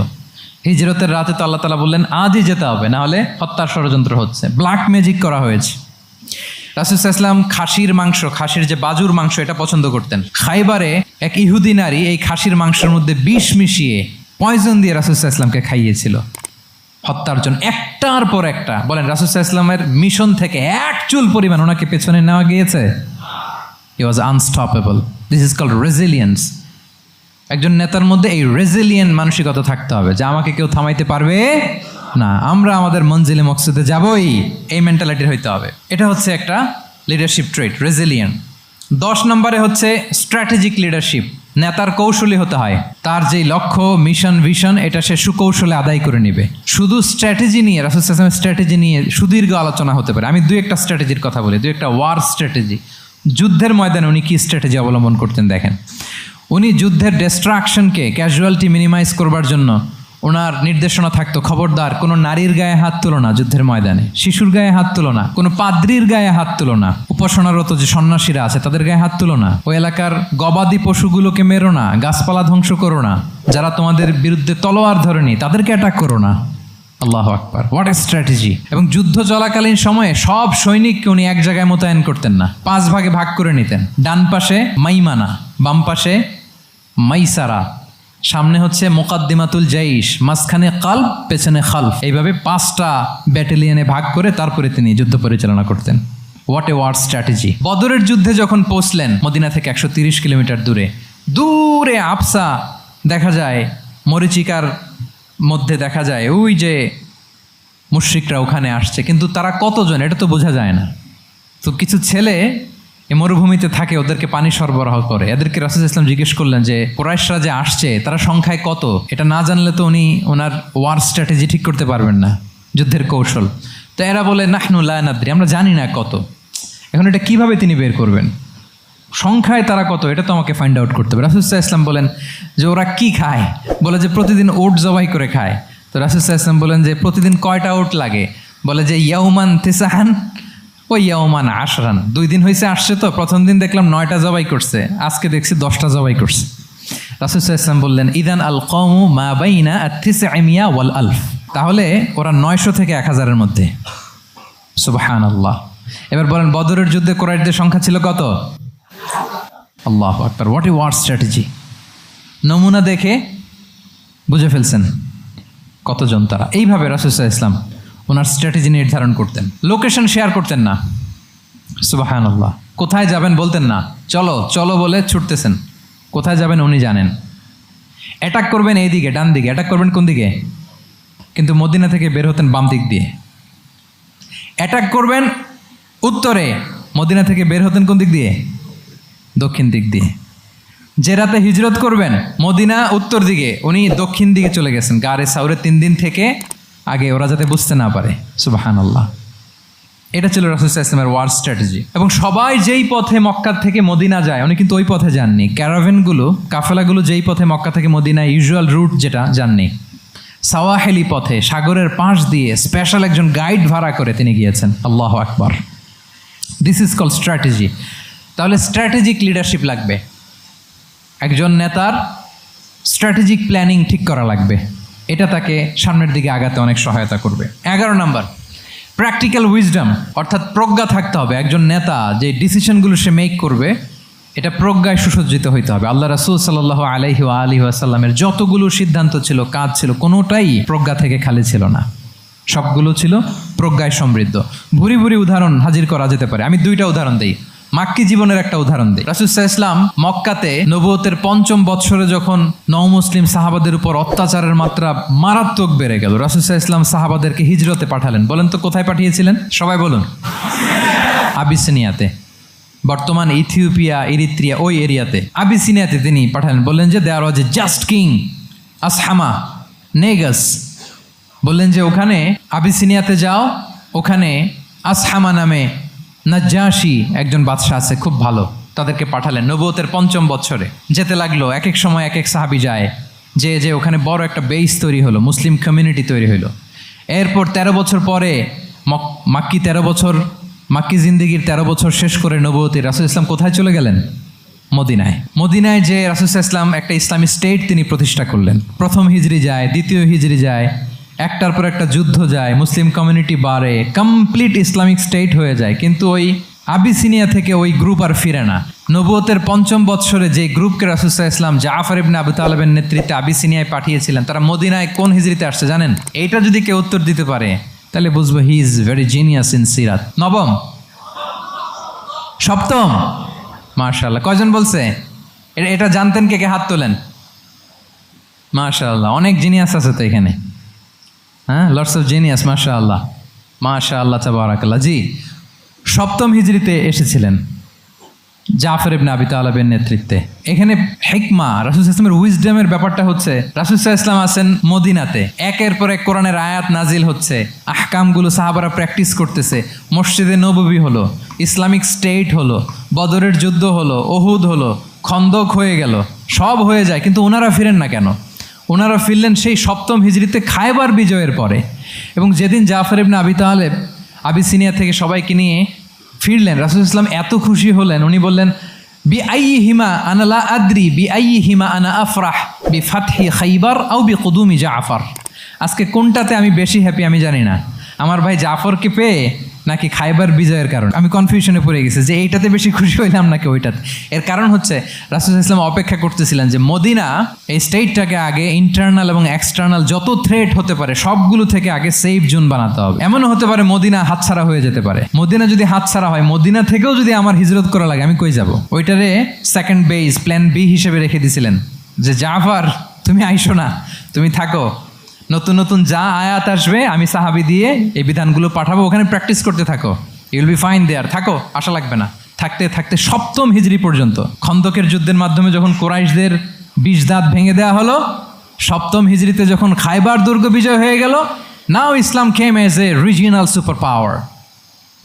হিজরতের রাতে তো আল্লাহ তাআলা বললেন আজই যেতে হবে, না হলে হত্যার ষড়যন্ত্র হচ্ছে, ব্ল্যাক ম্যাজিক করা হয়েছে। রাসূল সাল্লাল্লাহু আলাইহি ওয়াসাল্লাম খাসির মাংস, খাসির যে বাজুর মাংস, এটা পছন্দ করতেন। খাইবারে এক ইহুদি নারী এই খাসির মাংসের মধ্যে বিষ মিশিয়ে পয়জন দিয়ে রাসূল সাল্লাল্লাহু আলাইহি ওয়াসাল্লামকে খাইয়েছিল হত্যার জন্য, একটার পর একটা। বলেন রাসূল সাল্লাল্লাহু আলাইহি ওয়াসাল্লামের মিশন থেকে এক চুল পরিমাণ ওনাকে পেছনে নেওয়া গিয়েছে? He was unstoppable. This is called resilience. একজন নেতার মধ্যে এই রেজিলিয়েন্ট মানসিকতা থাকতে হবে যে আমাকে কেউ থামাইতে পারবে না, আমরা আমাদের মঞ্জিলে মকসুদে যাবই, এই মেন্টালিটির হইতে হবে। এটা হচ্ছে একটা লিডারশিপ ট্রেট, রেজিলিয়েন্ট। 10 নম্বরে হচ্ছে স্ট্র্যাটেজিক লিডারশিপ। নেতার কৌশলী হতে হয়, তার যেই লক্ষ্য, মিশন, ভিশন, এটা সে সুকৌশলে আদায় করে নিবে। শুধু স্ট্র্যাটেজি নিয়ে, রাসূল সাল্লাল্লাহু আলাইহি ওয়াসাল্লামের স্ট্র্যাটেজি নিয়ে সুদীর্ঘ আলোচনা হতে পারে। আমি 2-1টা স্ট্র্যাটেজির কথা বলি, 2-1টা ওয়ার স্ট্র্যাটেজি। যুদ্ধের ময়দানে উনি কি স্ট্র্যাটেজি অবলম্বন করতেন দেখেন। উনি যুদ্ধের ডিস্ট্রাকশনকে, ক্যাজুয়ালিটি মিনিমাইজ করবার জন্য ওনার নির্দেশনা থাকতো, খবরদার কোনো নারীর গায়ে হাত তুলো না যুদ্ধের ময়দানে, শিশুর গায়ে হাত তুলো না, কোনো পাদ্রীর গায়ে হাত তুলো না, উপাসনারত যে সন্ন্যাসীরা আছে তাদের গায়ে হাত তুলো না, ওই এলাকার গবাদি পশুগুলোকে মেরো না, গাছপালা ধ্বংস করো না, যারা তোমাদের বিরুদ্ধে তলোয়ার ধরেনি তাদেরকে অ্যাটাক করো না। আল্লাহু আকবার, হোয়াট এ স্ট্র্যাটেজি! এবং যুদ্ধ চলাকালীন সময়ে সব সৈনিককে উনি এক জায়গায় মোতায়েন করতেন না, 5 ভাগে ভাগ করে নিতেন। ডান পাশে মাইমানা, বাম পাশে মাইসারা, সামনে হচ্ছে মুকাদ্দিমাতুল জাইশ, মাঝখানে কালব, পেছনে খালফ। এইভাবে 5টা ব্যাটালিয়নে ভাগ করে তারপরে তিনি যুদ্ধ পরিচালনা করতেন। What a war strategy! বদরের যুদ্ধে যখন পৌঁছলেন মদিনা থেকে 130 কিলোমিটার দূরে, দূরে আবসা দেখা যায়, মরিচিকার মধ্যে দেখা যায় ওই যে মুশরিকরা ওখানে আসছে, কিন্তু তারা কতজন এটা তো বোঝা যায় না। তো কিছু ছেলে এই মরুভূমিতে থাকে, ওদেরকে পানি সরবরাহ করে। এদেরকে রাসূল সাল্লাল্লাহু আলাইহি ওয়াসাল্লাম জিজ্ঞেস করলেন যে কুরাইশরা যে আসছে তারা সংখ্যায় কত? এটা না জানলে তো উনি ওনার ওয়ার স্ট্র্যাটেজি ঠিক করতে পারবেন না, যুদ্ধের কৌশল। তো এরা বলে নাহনু লা নাদরি, আমরা জানি না কত। এখন এটা কিভাবে তিনি বের করবেন? সংখ্যায় তারা কত এটা তো আমাকে ফাইন্ড আউট করতে হবে। রাসূল সাল্লাল্লাহু আলাইহি ওয়াসাল্লাম বলেন যে ওরা কি খায়? বলে যে প্রতিদিন ওট জবাই করে খায়। তো রাসূল সাল্লাল্লাহু আলাইহি ওয়াসাল্লাম বলেন যে প্রতিদিন কয়টা ওট লাগে? বলে যে ইয়াউমান তিসআন ওই ইয়াউমান আশরান। 2 দিন হয়েছে আসছে, তো প্রথম দিন দেখলাম 9টা জবাই করছে, আজকে দেখছি 10টা জবাই করছে। রাসূল সাল্লাল্লাহু আলাইহি ওয়াসাল্লাম বললেন ইদান আল কওমু মা বাইনা আত-তিসআমিয়া ওয়াল আলফ। তাহলে ওরা 900 থেকে 1000-এর মধ্যে। সুবহানাল্লাহ। এবার বলেন বদরের যুদ্ধে কুরাইশদের সংখ্যা ছিল কত? আল্লাহু আকবার, হোয়াট এ ওয়ার স্ট্র্যাটেজি! নমুনা দেখে বুঝে ফেলছেন কতজন তারা। এইভাবে রাসূল সাল্লাল্লাহু আলাইহি ওয়াসাল্লাম ওনার স্ট্র্যাটেজি নির্ধারণ করতেন। লোকেশন শেয়ার করতেন না। সুবহানাল্লাহ। কোথায় যাবেন বলতেন না, চলো চলো বলে ছুটতেছেন। কোথায় যাবেন উনি জানেন। অ্যাটাক করবেন এই দিকে, ডান দিকে। অ্যাটাক করবেন কোন দিকে? কিন্তু মদিনা থেকে বের হতেন বাম দিক দিয়ে। অ্যাটাক করবেন উত্তরে, মদিনা থেকে বের হতেন কোন দিক দিয়ে? দক্ষিণ দিক দিয়ে। যে রাতে হিজরত করবেন মদিনা উত্তর দিকে, উনি দক্ষিণ দিকে চলে গেছেন গারে সাউরে 3 দিন থেকে আগে, ওরা যাতে বুঝতে না পারে। সুবহানাল্লাহ। এটা ছিল রাসূল সাল্লাল্লাহু আলাইহি ওয়াসাল্লামের ওয়ার স্ট্র্যাটেজি। এবং সবাই যেই পথে মক্কা থেকে মদিনা যায় উনি কিন্তু ওই পথে যাননি। ক্যারাভেনগুলো, কাফেলাগুলো যেই পথে মক্কা থেকে মদিনা ইউজুয়াল রুট যেটা, যাননি। সাওয়াহেলি পথে, সাগরের পাশ দিয়ে স্পেশাল একজন গাইড ভাড়া করে তিনি গিয়েছেন। আল্লাহু আকবার। This is called strategy. তাহলে স্ট্র্যাটেজিক লিডারশিপ লাগবে। একজন নেতার স্ট্র্যাটেজিক প্ল্যানিং ঠিক করা লাগবে, এটা তাকে সামনের দিকে আগাতে অনেক সহায়তা করবে। 11 নম্বর, প্র্যাকটিক্যাল উইজডম, অর্থাৎ প্রজ্ঞা থাকতে হবে। একজন নেতা যে ডিসিশনগুলো সে মেক করবে এটা প্রজ্ঞায় সুসজ্জিত হইতে হবে। আল্লাহ রাসূল সাল্লাল্লাহু আলাইহি ওয়া আলিহি ওয়াসাল্লামের যতগুলো সিদ্ধান্ত ছিল, কাজ ছিল, কোনোটাই প্রজ্ঞা থেকে খালি ছিল না, সবগুলো ছিল প্রজ্ঞায় সমৃদ্ধ। ভুরি ভুরি উদাহরণ হাজির করা যেতে পারে। আমি 2টা উদাহরণ দিই। মাক্কি জীবনের একটা উদাহরণ দিই। রাসূল সাল্লাল্লাহু আলাইহি ওয়াসাল্লাম মক্কাতে নবুয়তের 5ম বৎসরে যখন নও-মুসলিম সাহাবাদের উপর অত্যাচারের মাত্রা মারাত্মক বেড়ে গেল, রাসূল সাল্লাল্লাহু আলাইহি ওয়াসাল্লাম সাহাবাদেরকে হিজরতে পাঠালেন। বলেন তো কোথায় পাঠিয়েছিলেন? সবাই বলুন। আবিসিনিয়াতে, বর্তমান ইথিওপিয়া, ইরিত্রিয়া, ওই এরিয়াতে আবিসিনিয়াতে তিনি পাঠালেন। বললেন যে দেয়ার ওয়াজ এ জাস্ট কিং আসহামা নেগাস বললেন যে ওখানে আবিসিনিয়াতে যাও, ওখানে আসহামা নামে নাজ্জাশী একজন বাদশাহ আছে, খুব ভালো। তাদেরকে পাঠালেন নবুয়তের ৫ম বছরে। যেতে লাগলো, এক এক সময় এক এক সাহাবি যায়, যে ওখানে বড় একটা বেস তৈরি হলো, মুসলিম কমিউনিটি তৈরি হলো। এরপর ১৩ বছর পরে মাক্কি জিন্দিগির ১৩ বছর শেষ করে নবুয়তি রাসূল ইসলাম কোথায় চলে গেলেন? মদিনায় যে রাসূল ইসলাম একটা ইসলামী স্টেট তিনি প্রতিষ্ঠা করলেন। প্রথম হিজরি যায়, দ্বিতীয় হিজরি যায়, একটার পর একটা যুদ্ধ যায়, মুসলিম কমিউনিটি বাড়ে, কমপ্লিট ইসলামিক স্টেট হয়ে যায়। কিন্তু ওই আবিসিনিয়া থেকে ওই গ্রুপ আর ফিরে না। নবুয়তের ৫ম বৎসরে যে গ্রুপকে রাসূল ইসলাম জাফর ইবনে আবু তালেবের নেতৃত্বে আবিসিনিয়ায় পাঠিয়েছিলেন, তারা মদিনায় কোন হিজরিতে আসছে জানেন? এইটা যদি কেউ উত্তর দিতে পারে তাহলে বুঝবো he is very genius in সিরাত। নবম, সপ্তম, মাশাআল্লাহ। কয়জন বলছে? এটা জানতেন? কে হাত তোলেন? মাশাআল্লাহ, অনেক জিনিয়াস আছে তো এখানে। হ্যাঁ, লটস অফ জিনিয়াস, মাশাআল্লাহ মাশাআল্লাহ তাবারাকাল্লাহ। জি, সপ্তম হিজরিতে এসেছিলেন জাফর ইবনে আবি তালেবের নেতৃত্বে। এখানে হিকমা, রাসূল ইসলামের উইজডমের ব্যাপারটা হচ্ছে, রাসূল ইসলাম আছেন মদিনাতে, একের পর এক কোরআনের আয়াত নাজিল হচ্ছে, আহকামগুলো সাহাবারা প্র্যাকটিস করতেছে, মসজিদে নববী হলো, ইসলামিক স্টেট হলো, বদরের যুদ্ধ হলো, ওহুদ হলো, খন্দক হয়ে গেল, সব হয়ে যায়। কিন্তু ওনারা ফিরেন না কেন? ওনারা ফিরলেন সেই সপ্তম হিজরিতে খায়বার বিজয়ের পরে। এবং যেদিন জাফর ইবনে আবি তালেব আবিসিনিয়া থেকে সবাইকে নিয়ে ফিরলেন, রাসূল ইসলাম এত খুশি হলেন, উনি বললেন, বি আইয়িহিমা আনা লা আদরি বি আইয়িহিমা আনা আফরাহ বি ফাতহি খাইবার আও বি কুদুমি জাফর। আজকে কোনটাতে আমি বেশি হ্যাপি আমি জানি না, আমার ভাই জাফরকে পেয়ে নাকি খাইবার বিজয়ের কারণ। আমি কনফিউশনে পড়ে গেছি যে এইটাতে বেশি খুশি হইলাম নাকি ওইটাতে। এর কারণ হচ্ছে রাসূল ইসলাম অপেক্ষা করতেছিলেন যে মদিনা এই স্টেটটাকে আগে ইন্টারনাল এবং এক্সটার্নাল যত থ্রেট হতে পারে সবগুলো থেকে আগে সেফ জোন বানাতে হবে। এমনও হতে পারে মদিনা হাতছাড়া হয়ে যেতে পারে। মদিনা যদি হাতছাড়া হয়, মদিনা থেকেও যদি আমার হিজরত করা লাগে, আমি কই যাব? ওইটারে সেকেন্ড বেস, প্ল্যান বি হিসেবে রেখে দিয়েছিলেন যে জাফর তুমি আইসো না, তুমি থাকো, নতুন নতুন যা আয়াত আসবে আমি সাহাবি দিয়ে এই বিধানগুলো পাঠাবো, ওখানে প্র্যাকটিস করতে থাকো, ইউ উইল বি ফাইন দেয়ার, থাকো, আশা লাগবে না। থাকতে থাকতে সপ্তম হিজরি পর্যন্ত, খন্দকের যুদ্ধের মাধ্যমে যখন কুরাইশদের ২০ দাঁত ভেঙে দেওয়া হলো, সপ্তম হিজরিতে যখন খাইবার দুর্গ বিজয় হয়ে গেল, now Islam came as a regional super power.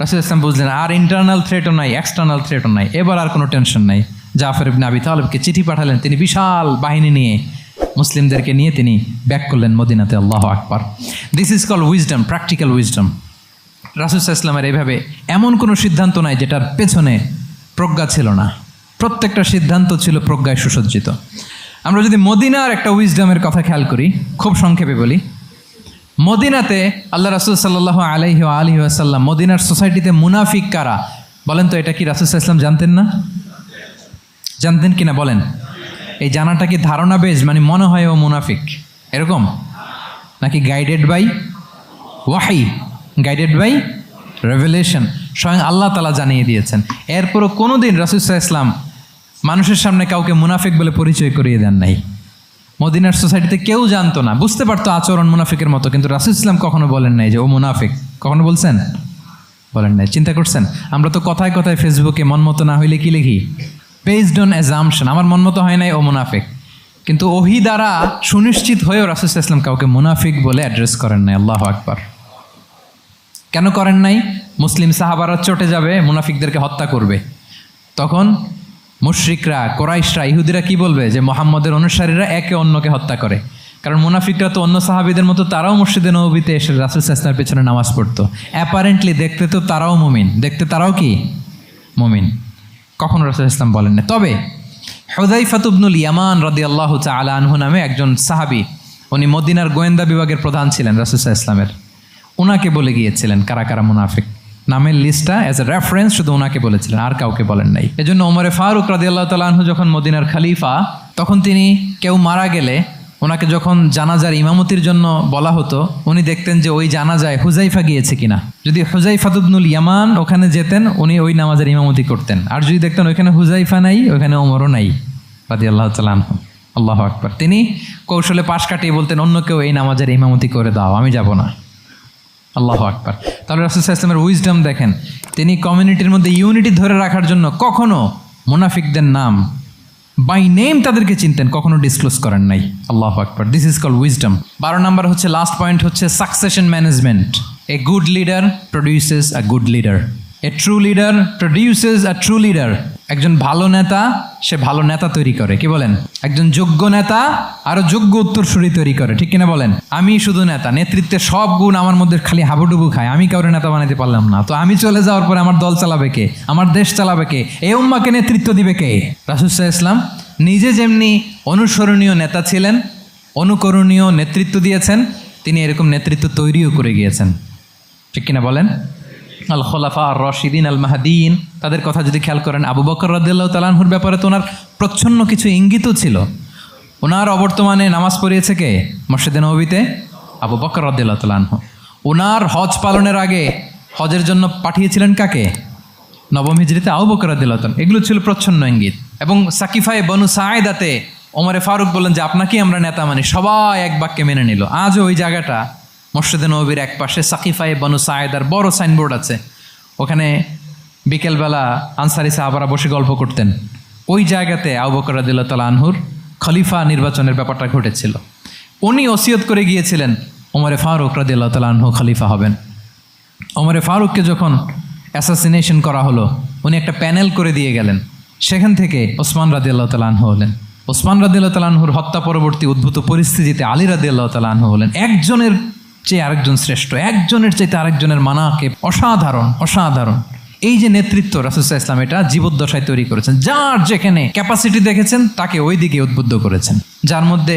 রাসূল ইসলাম বুঝলেন আর ইন্টারনাল থ্রেটও নাই, এক্সটার্নাল থ্রেটও নাই, এবার আর কোনো টেনশন নাই। জাফর ইবনে আবি তালেবকে চিঠি পাঠালেন, তিনি বিশাল বাহিনী নিয়ে মুসলিমদেরকে নিয়ে তিনি ব্যাক করলেন মদিনাতে। আল্লাহু আকবার। This is call wisdom, practical wisdom. রাসূল ইসলামের এইভাবে এমন কোনো সিদ্ধান্ত নাই যেটার পেছনে প্রজ্ঞা ছিল না, প্রত্যেকটা সিদ্ধান্ত ছিল প্রজ্ঞায় সুসজ্জিত। আমরা যদি মদিনার একটা উইজডমের কথা খেয়াল করি, খুব সংক্ষেপে বলি, মদিনাতে আল্লাহ রাসূল সাল্লাল্লাহু আলাইহি ওয়া আলিহি ওয়াসাল্লাম, মদিনার সোসাইটিতে মুনাফিক কারা বলেন তো? এটা কি রাসূল ইসলাম জানতেন না? জানতেন কিনা বলেন? এই জানাটা কি ধারণা বেজ, মানে মনে হয় ও মুনাফিক এরকম, নাকি গাইডেড বাই ওয়াহি, গাইডেড বাই রেভেলেশন? স্বয়ং আল্লাহ তাআলা জানিয়ে দিয়েছেন। এরপরও কোনোদিন রাসূল সাল্লাল্লাহু আলাইহি ওয়াসাল্লাম মানুষের সামনে কাউকে মুনাফিক বলে পরিচয় করিয়ে দেন নাই। মদিনার সোসাইটিতে কেউ জানতো না, বুঝতে পারতো আচরণ মুনাফিকের মতো, কিন্তু রাসূল ইসলাম কখনো বলেন নাই যে ও মুনাফিক। কখনো বলছেন? বলেন নাই। চিন্তা করছেন? আমরা তো কথায় কথায় ফেসবুকে মন মতো না হইলে কি লিখি? বেসড অন অ্যাজাম্পশন, আমার মন মতো হয় নাই, ও মুনাফিক। কিন্তু ওহী দ্বারা সুনিশ্চিত হয়েও রাসূল সাল্লাল্লাহু আলাইহি ওয়াসাল্লাম কাউকে মুনাফিক বলে অ্যাড্রেস করেন নাই। আল্লাহু আকবার। কেন করেন নাই? মুসলিম সাহাবারা চটে যাবে, মুনাফিকদেরকে হত্যা করবে, তখন মুশরিকরা, কোরাইশরা, ইহুদিরা কি বলবে? যে মুহাম্মদের অনুসারীরা একে অন্যকে হত্যা করে। কারণ মুনাফিকরা তো অন্য সাহাবীদের মতো তারাও মসজিদে নববীতে এসে রাসূল সাল্লাল্লাহু আলাইহি ওয়াসাল্লামের পেছনে নামাজ পড়তো। অ্যাপারেন্টলি দেখতে তো তারাও মুমিন, দেখতে তারাও কি মুমিন। কখনো রাসূল ইসলাম বলেন না। তবে হুযায়ফা ইবনুল ইয়ামান রাদিয়াল্লাহু তাআলা আনহু নামে একজন সাহাবী, উনি মদিনার গোয়েন্দা বিভাগের প্রধান ছিলেন রাসূল সাল্লাল্লাহু আলাইহি ওয়াসাল্লামের, ওনাকে বলে গিয়েছিলেন কারা কারা মুনাফিক। নামের লিস্টটা অ্যাজ এ রেফারেন্স শুধু ওনাকে বলেছিলেন, আর কাউকে বলেন নাই। এজন্য ওমরে ফারুক রাদিয়াল্লাহু তাআলা আনহু যখন মদিনার খলিফা, তখন তিনি কেউ মারা গেলে ওনাকে যখন জানাজার ইমামতির জন্য বলা হতো, উনি দেখতেন যে ওই জানাজায় হুযায়ফা গিয়েছে কিনা। যদি হুযায়ফা ইবনুল ইয়ামান ওখানে যেতেন, উনি ওই নামাজের ইমামতি করতেন। আর যদি দেখতেন ওইখানে হুযায়ফা নাই, ওইখানে ওমরও নাই রাদিয়াল্লাহু তাআলা আনহু, আল্লাহু আকবার, তিনি কৌশলে পাশ কাটিয়ে বলতেন অন্য কেউ এই নামাজের ইমামতি করে দাও, আমি যাব না। আল্লাহু আকবার। তাহলে রাসূল সাল্লাল্লাহু আলাইহি ওয়াসাল্লামের উইজডম দেখেন, তিনি কমিউনিটির মধ্যে ইউনিটি ধরে রাখার জন্য কখনো মুনাফিকদের নাম বাই নেম তাদেরকে চিনতেন, কখনো ডিসক্লোজ করেন নাই। আল্লাহু আকবার, দিস ইজ কল্ড উইজডম। 12 নম্বর হচ্ছে লাস্ট পয়েন্ট হচ্ছে succession management. A good leader produces a good leader, a true leader produces a true leader. একজন ভালো নেতা সে ভালো নেতা তৈরি করে, কি বলেন? একজন যোগ্য নেতা আরো যোগ্য উত্তরসূরি তৈরি করে, ঠিক কিনা বলেন? আমি শুধু নেতা, নেতৃত্বের সব গুণ আমার মধ্যে খালি হাবুডুবু খায়, আমি কাউরে নেতা বানাইতে পারলাম না, তো আমি চলে যাওয়ার পরে আমার দল চালাবে কে? আমার দেশ চালাবে কে? এই উম্মাকে নেতৃত্ব দিবে কে? রাসূল সাল্লাল্লাহু আলাইহি ওয়াসাল্লাম নিজে যেমনি অনুসরণীয় নেতা ছিলেন, অনুকরণীয় নেতৃত্ব দিয়েছেন, তিনি এরকম নেতৃত্ব তৈরিও করে গিয়েছেন, ঠিক কিনা বলেন? আল খোলাফা আর রশিদিন আল মাহদিন, তাদের কথা যদি খেয়াল করেন, আবু বকর রাদিয়াল্লাহু তাআলা আনহুর ব্যাপারে তো ওনার প্রচ্ছন্ন কিছু ইঙ্গিতও ছিল। ওনার অবর্তমানে নামাজ পড়িয়েছে কে মসজিদে নববীতে? আবু বকর রাদিয়াল্লাহু তাআলা আনহু। ওনার হজ পালনের আগে হজের জন্য পাঠিয়েছিলেন কাকে? নবম হিজরিতে আবু বকর রাদিয়াল্লাহু তাআলা। এগুলো ছিল প্রচ্ছন্ন ইঙ্গিত। এবং সাকিফায়ে বনু সাঈদাতে ওমরে ফারুক বললেন যে আপনাকেই আমরা নেতা মানি, সবাই এক বাক্যে মেনে নিল। আজও ওই জায়গাটা মসজিদে নববীর এক পাশে সাকিফায়ে বনু সাঈদার বড় সাইনবোর্ড আছে, ওখানে বিকেলবেলা আনসারি সাহাবারা বসে গল্প করতেন। ওই জায়গাতে আবু বকর রাদিয়াল্লাহু তাআলা আনহুর খলিফা নির্বাচনের ব্যাপারটা ঘটেছিল। উনি ওসিয়ত করে গিয়েছিলেন ওমরে ফারুক রাদিয়াল্লাহু তাআলা আনহু খলিফা হবেন। ওমরে ফারুককে যখন অ্যাসাসিনেশন করা হলো, উনি একটা প্যানেল করে দিয়ে গেলেন। সেখান থেকে ওসমান রাদিয়াল্লাহু তাআলা আনহু হলেন। ওসমান রাদিয়াল্লাহু তাআলা আনহুর হত্যা পরবর্তী উদ্ভূত পরিস্থিতিতে আলী রাদিয়াল্লাহু তাআলা আনহু হলেন। একজনের চেয়ে আরেকজন শ্রেষ্ঠ, একজনের চাইতে আরেকজনের মানাকে অসাধারণ, অসাধারণ। এই যে নেতৃত্ব রাসূল সাল্লাল্লাহু আলাইহি ওয়াসাল্লাম এটা জীবদ্দশায় তৈরি করেছেন। যার যেখানে ক্যাপাসিটি দেখেছেন তাকে ওই দিকে উদ্বুদ্ধ করেছেন। যার মধ্যে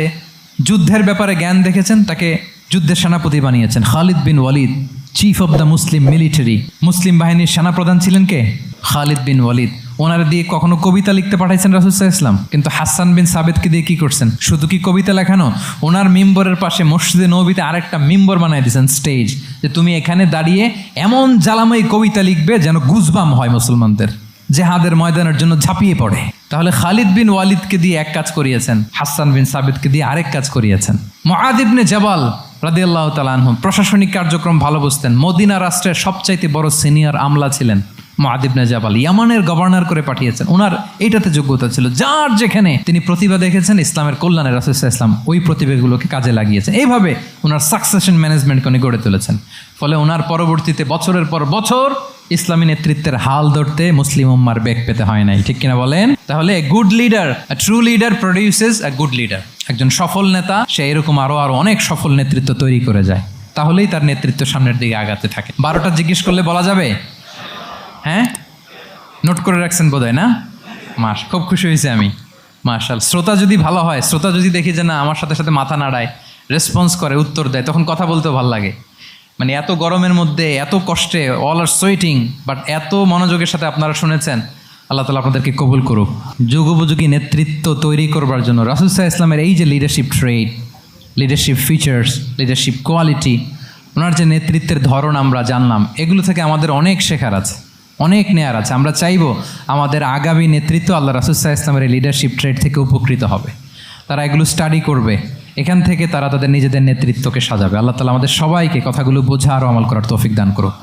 যুদ্ধের ব্যাপারে জ্ঞান দেখেছেন তাকে যুদ্ধের সেনাপতি বানিয়েছেন। Khalid bin Walid, chief of the Muslim military, মুসলিম বাহিনীর সেনাপ্রধান ছিলেন কে? খালিদ বিন ওয়ালিদ। ওনারা দিয়ে কখনো কবিতা লিখতে পাঠাইছেন রাসূল সাল্লাল্লাহু আলাইহি ওয়াসাল্লাম, কিন্তু হাসান বিন সাবিতকে দিয়ে কি করছেন? শুধু কি কবিতা লেখানো? ওনার মিম্বরের পাশে মসজিদে নববীতে আরেকটা মিম্বর বানাই দিয়েছেন, স্টেজ, যে তুমি এখানে দাঁড়িয়ে এমন জ্বালাময়ী কবিতা লিখবে যেন গুজবাম হয় মুসলমানদের, জেহাদের ময়দানের জন্য ঝাঁপিয়ে পড়ে। তাহলে খালিদ বিন ওয়ালিদকে দিয়ে এক কাজ করিয়েছেন, হাসান বিন সাবিতকে দিয়ে আরেক কাজ করিয়েছেন। মুআয ইবনে জাবাল রাদিয়াল্লাহু তাআলা আনহু প্রশাসনিক কার্যক্রম ভালো বুঝতেন। মদিনা রাষ্ট্রের সবচাইতে বড় সিনিয়র আমলা ছিলেন মুআয ইবনে জাবাল, ইয়ামানের গভর্নর করে পাঠিয়েছেন। ওনার এইটাতে যোগ্যতা ছিল। যার যেখানে তিনি প্রতিভা দেখেছেন ইসলামের কল্যাণে, রাসূল সাল্লাল্লাহু আলাইহি ওয়াসাল্লাম ওই প্রতিভাগুলোকে কাজে লাগিয়েছেন। এইভাবে ওনার সাকসেশন ম্যানেজমেন্টকে উনি গড়ে তুলেছেন। ফলে ওনার পরবর্তীতে বছরের পর বছর ইসলামী নেতৃত্বের হাল ধরতে মুসলিম উম্মার বেগ পেতে হয় নাই, ঠিক কিনা বলেন? তাহলে good leader, true leader produces a good leader. একজন সফল নেতা সে এরকম আরো অনেক সফল নেতৃত্ব তৈরি করে যায়, তাহলেই তার নেতৃত্ব সামনের দিকে আগাতে থাকে। 12টা জিজ্ঞেস করলে বলা যাবে? হ্যাঁ, নোট করে রাখছেন বোধহয় না? খুব খুশি হয়েছে আমি, মাশাআল্লাহ। শ্রোতা যদি ভালো হয়, শ্রোতা যদি দেখি যে না আমার সাথে সাথে মাথা নাড়ায়, রেসপন্স করে, উত্তর দেয়, তখন কথা বলতেও ভালো লাগে। মানে এত গরমের মধ্যে, এত কষ্টে, অল আর সোয়েটিং, বাট এত মনোযোগের সাথে আপনারা শুনেছেন। আল্লাহ তাআলা আপনাদেরকে কবুল করুক। যুগোপযোগী নেতৃত্ব তৈরি করবার জন্য রাসূল সাল্লাল্লাহু আলাইহি ওয়াসাল্লামের এই যে leadership trait, leadership features, leadership quality, ওনার যে নেতৃত্বের ধরন আমরা জানলাম, এগুলো থেকে আমাদের অনেক শেখার আছে, অনেক নেয়ার আছে। আমরা চাইবো আমাদের আগামী নেতৃত্ব আল্লাহ রাসূল সাল্লাল্লাহু আলাইহি ওয়াসাল্লামের এই লিডারশিপ ট্রেড থেকে উপকৃত হবে। তারা এগুলো স্টাডি করবে, এখান থেকে তারা তাদের নিজেদের নেতৃত্বকে সাজাবে। আল্লাহ তাআলা আমাদের সবাইকে কথাগুলো বোঝা আর আমল করার তৌফিক দান করুক।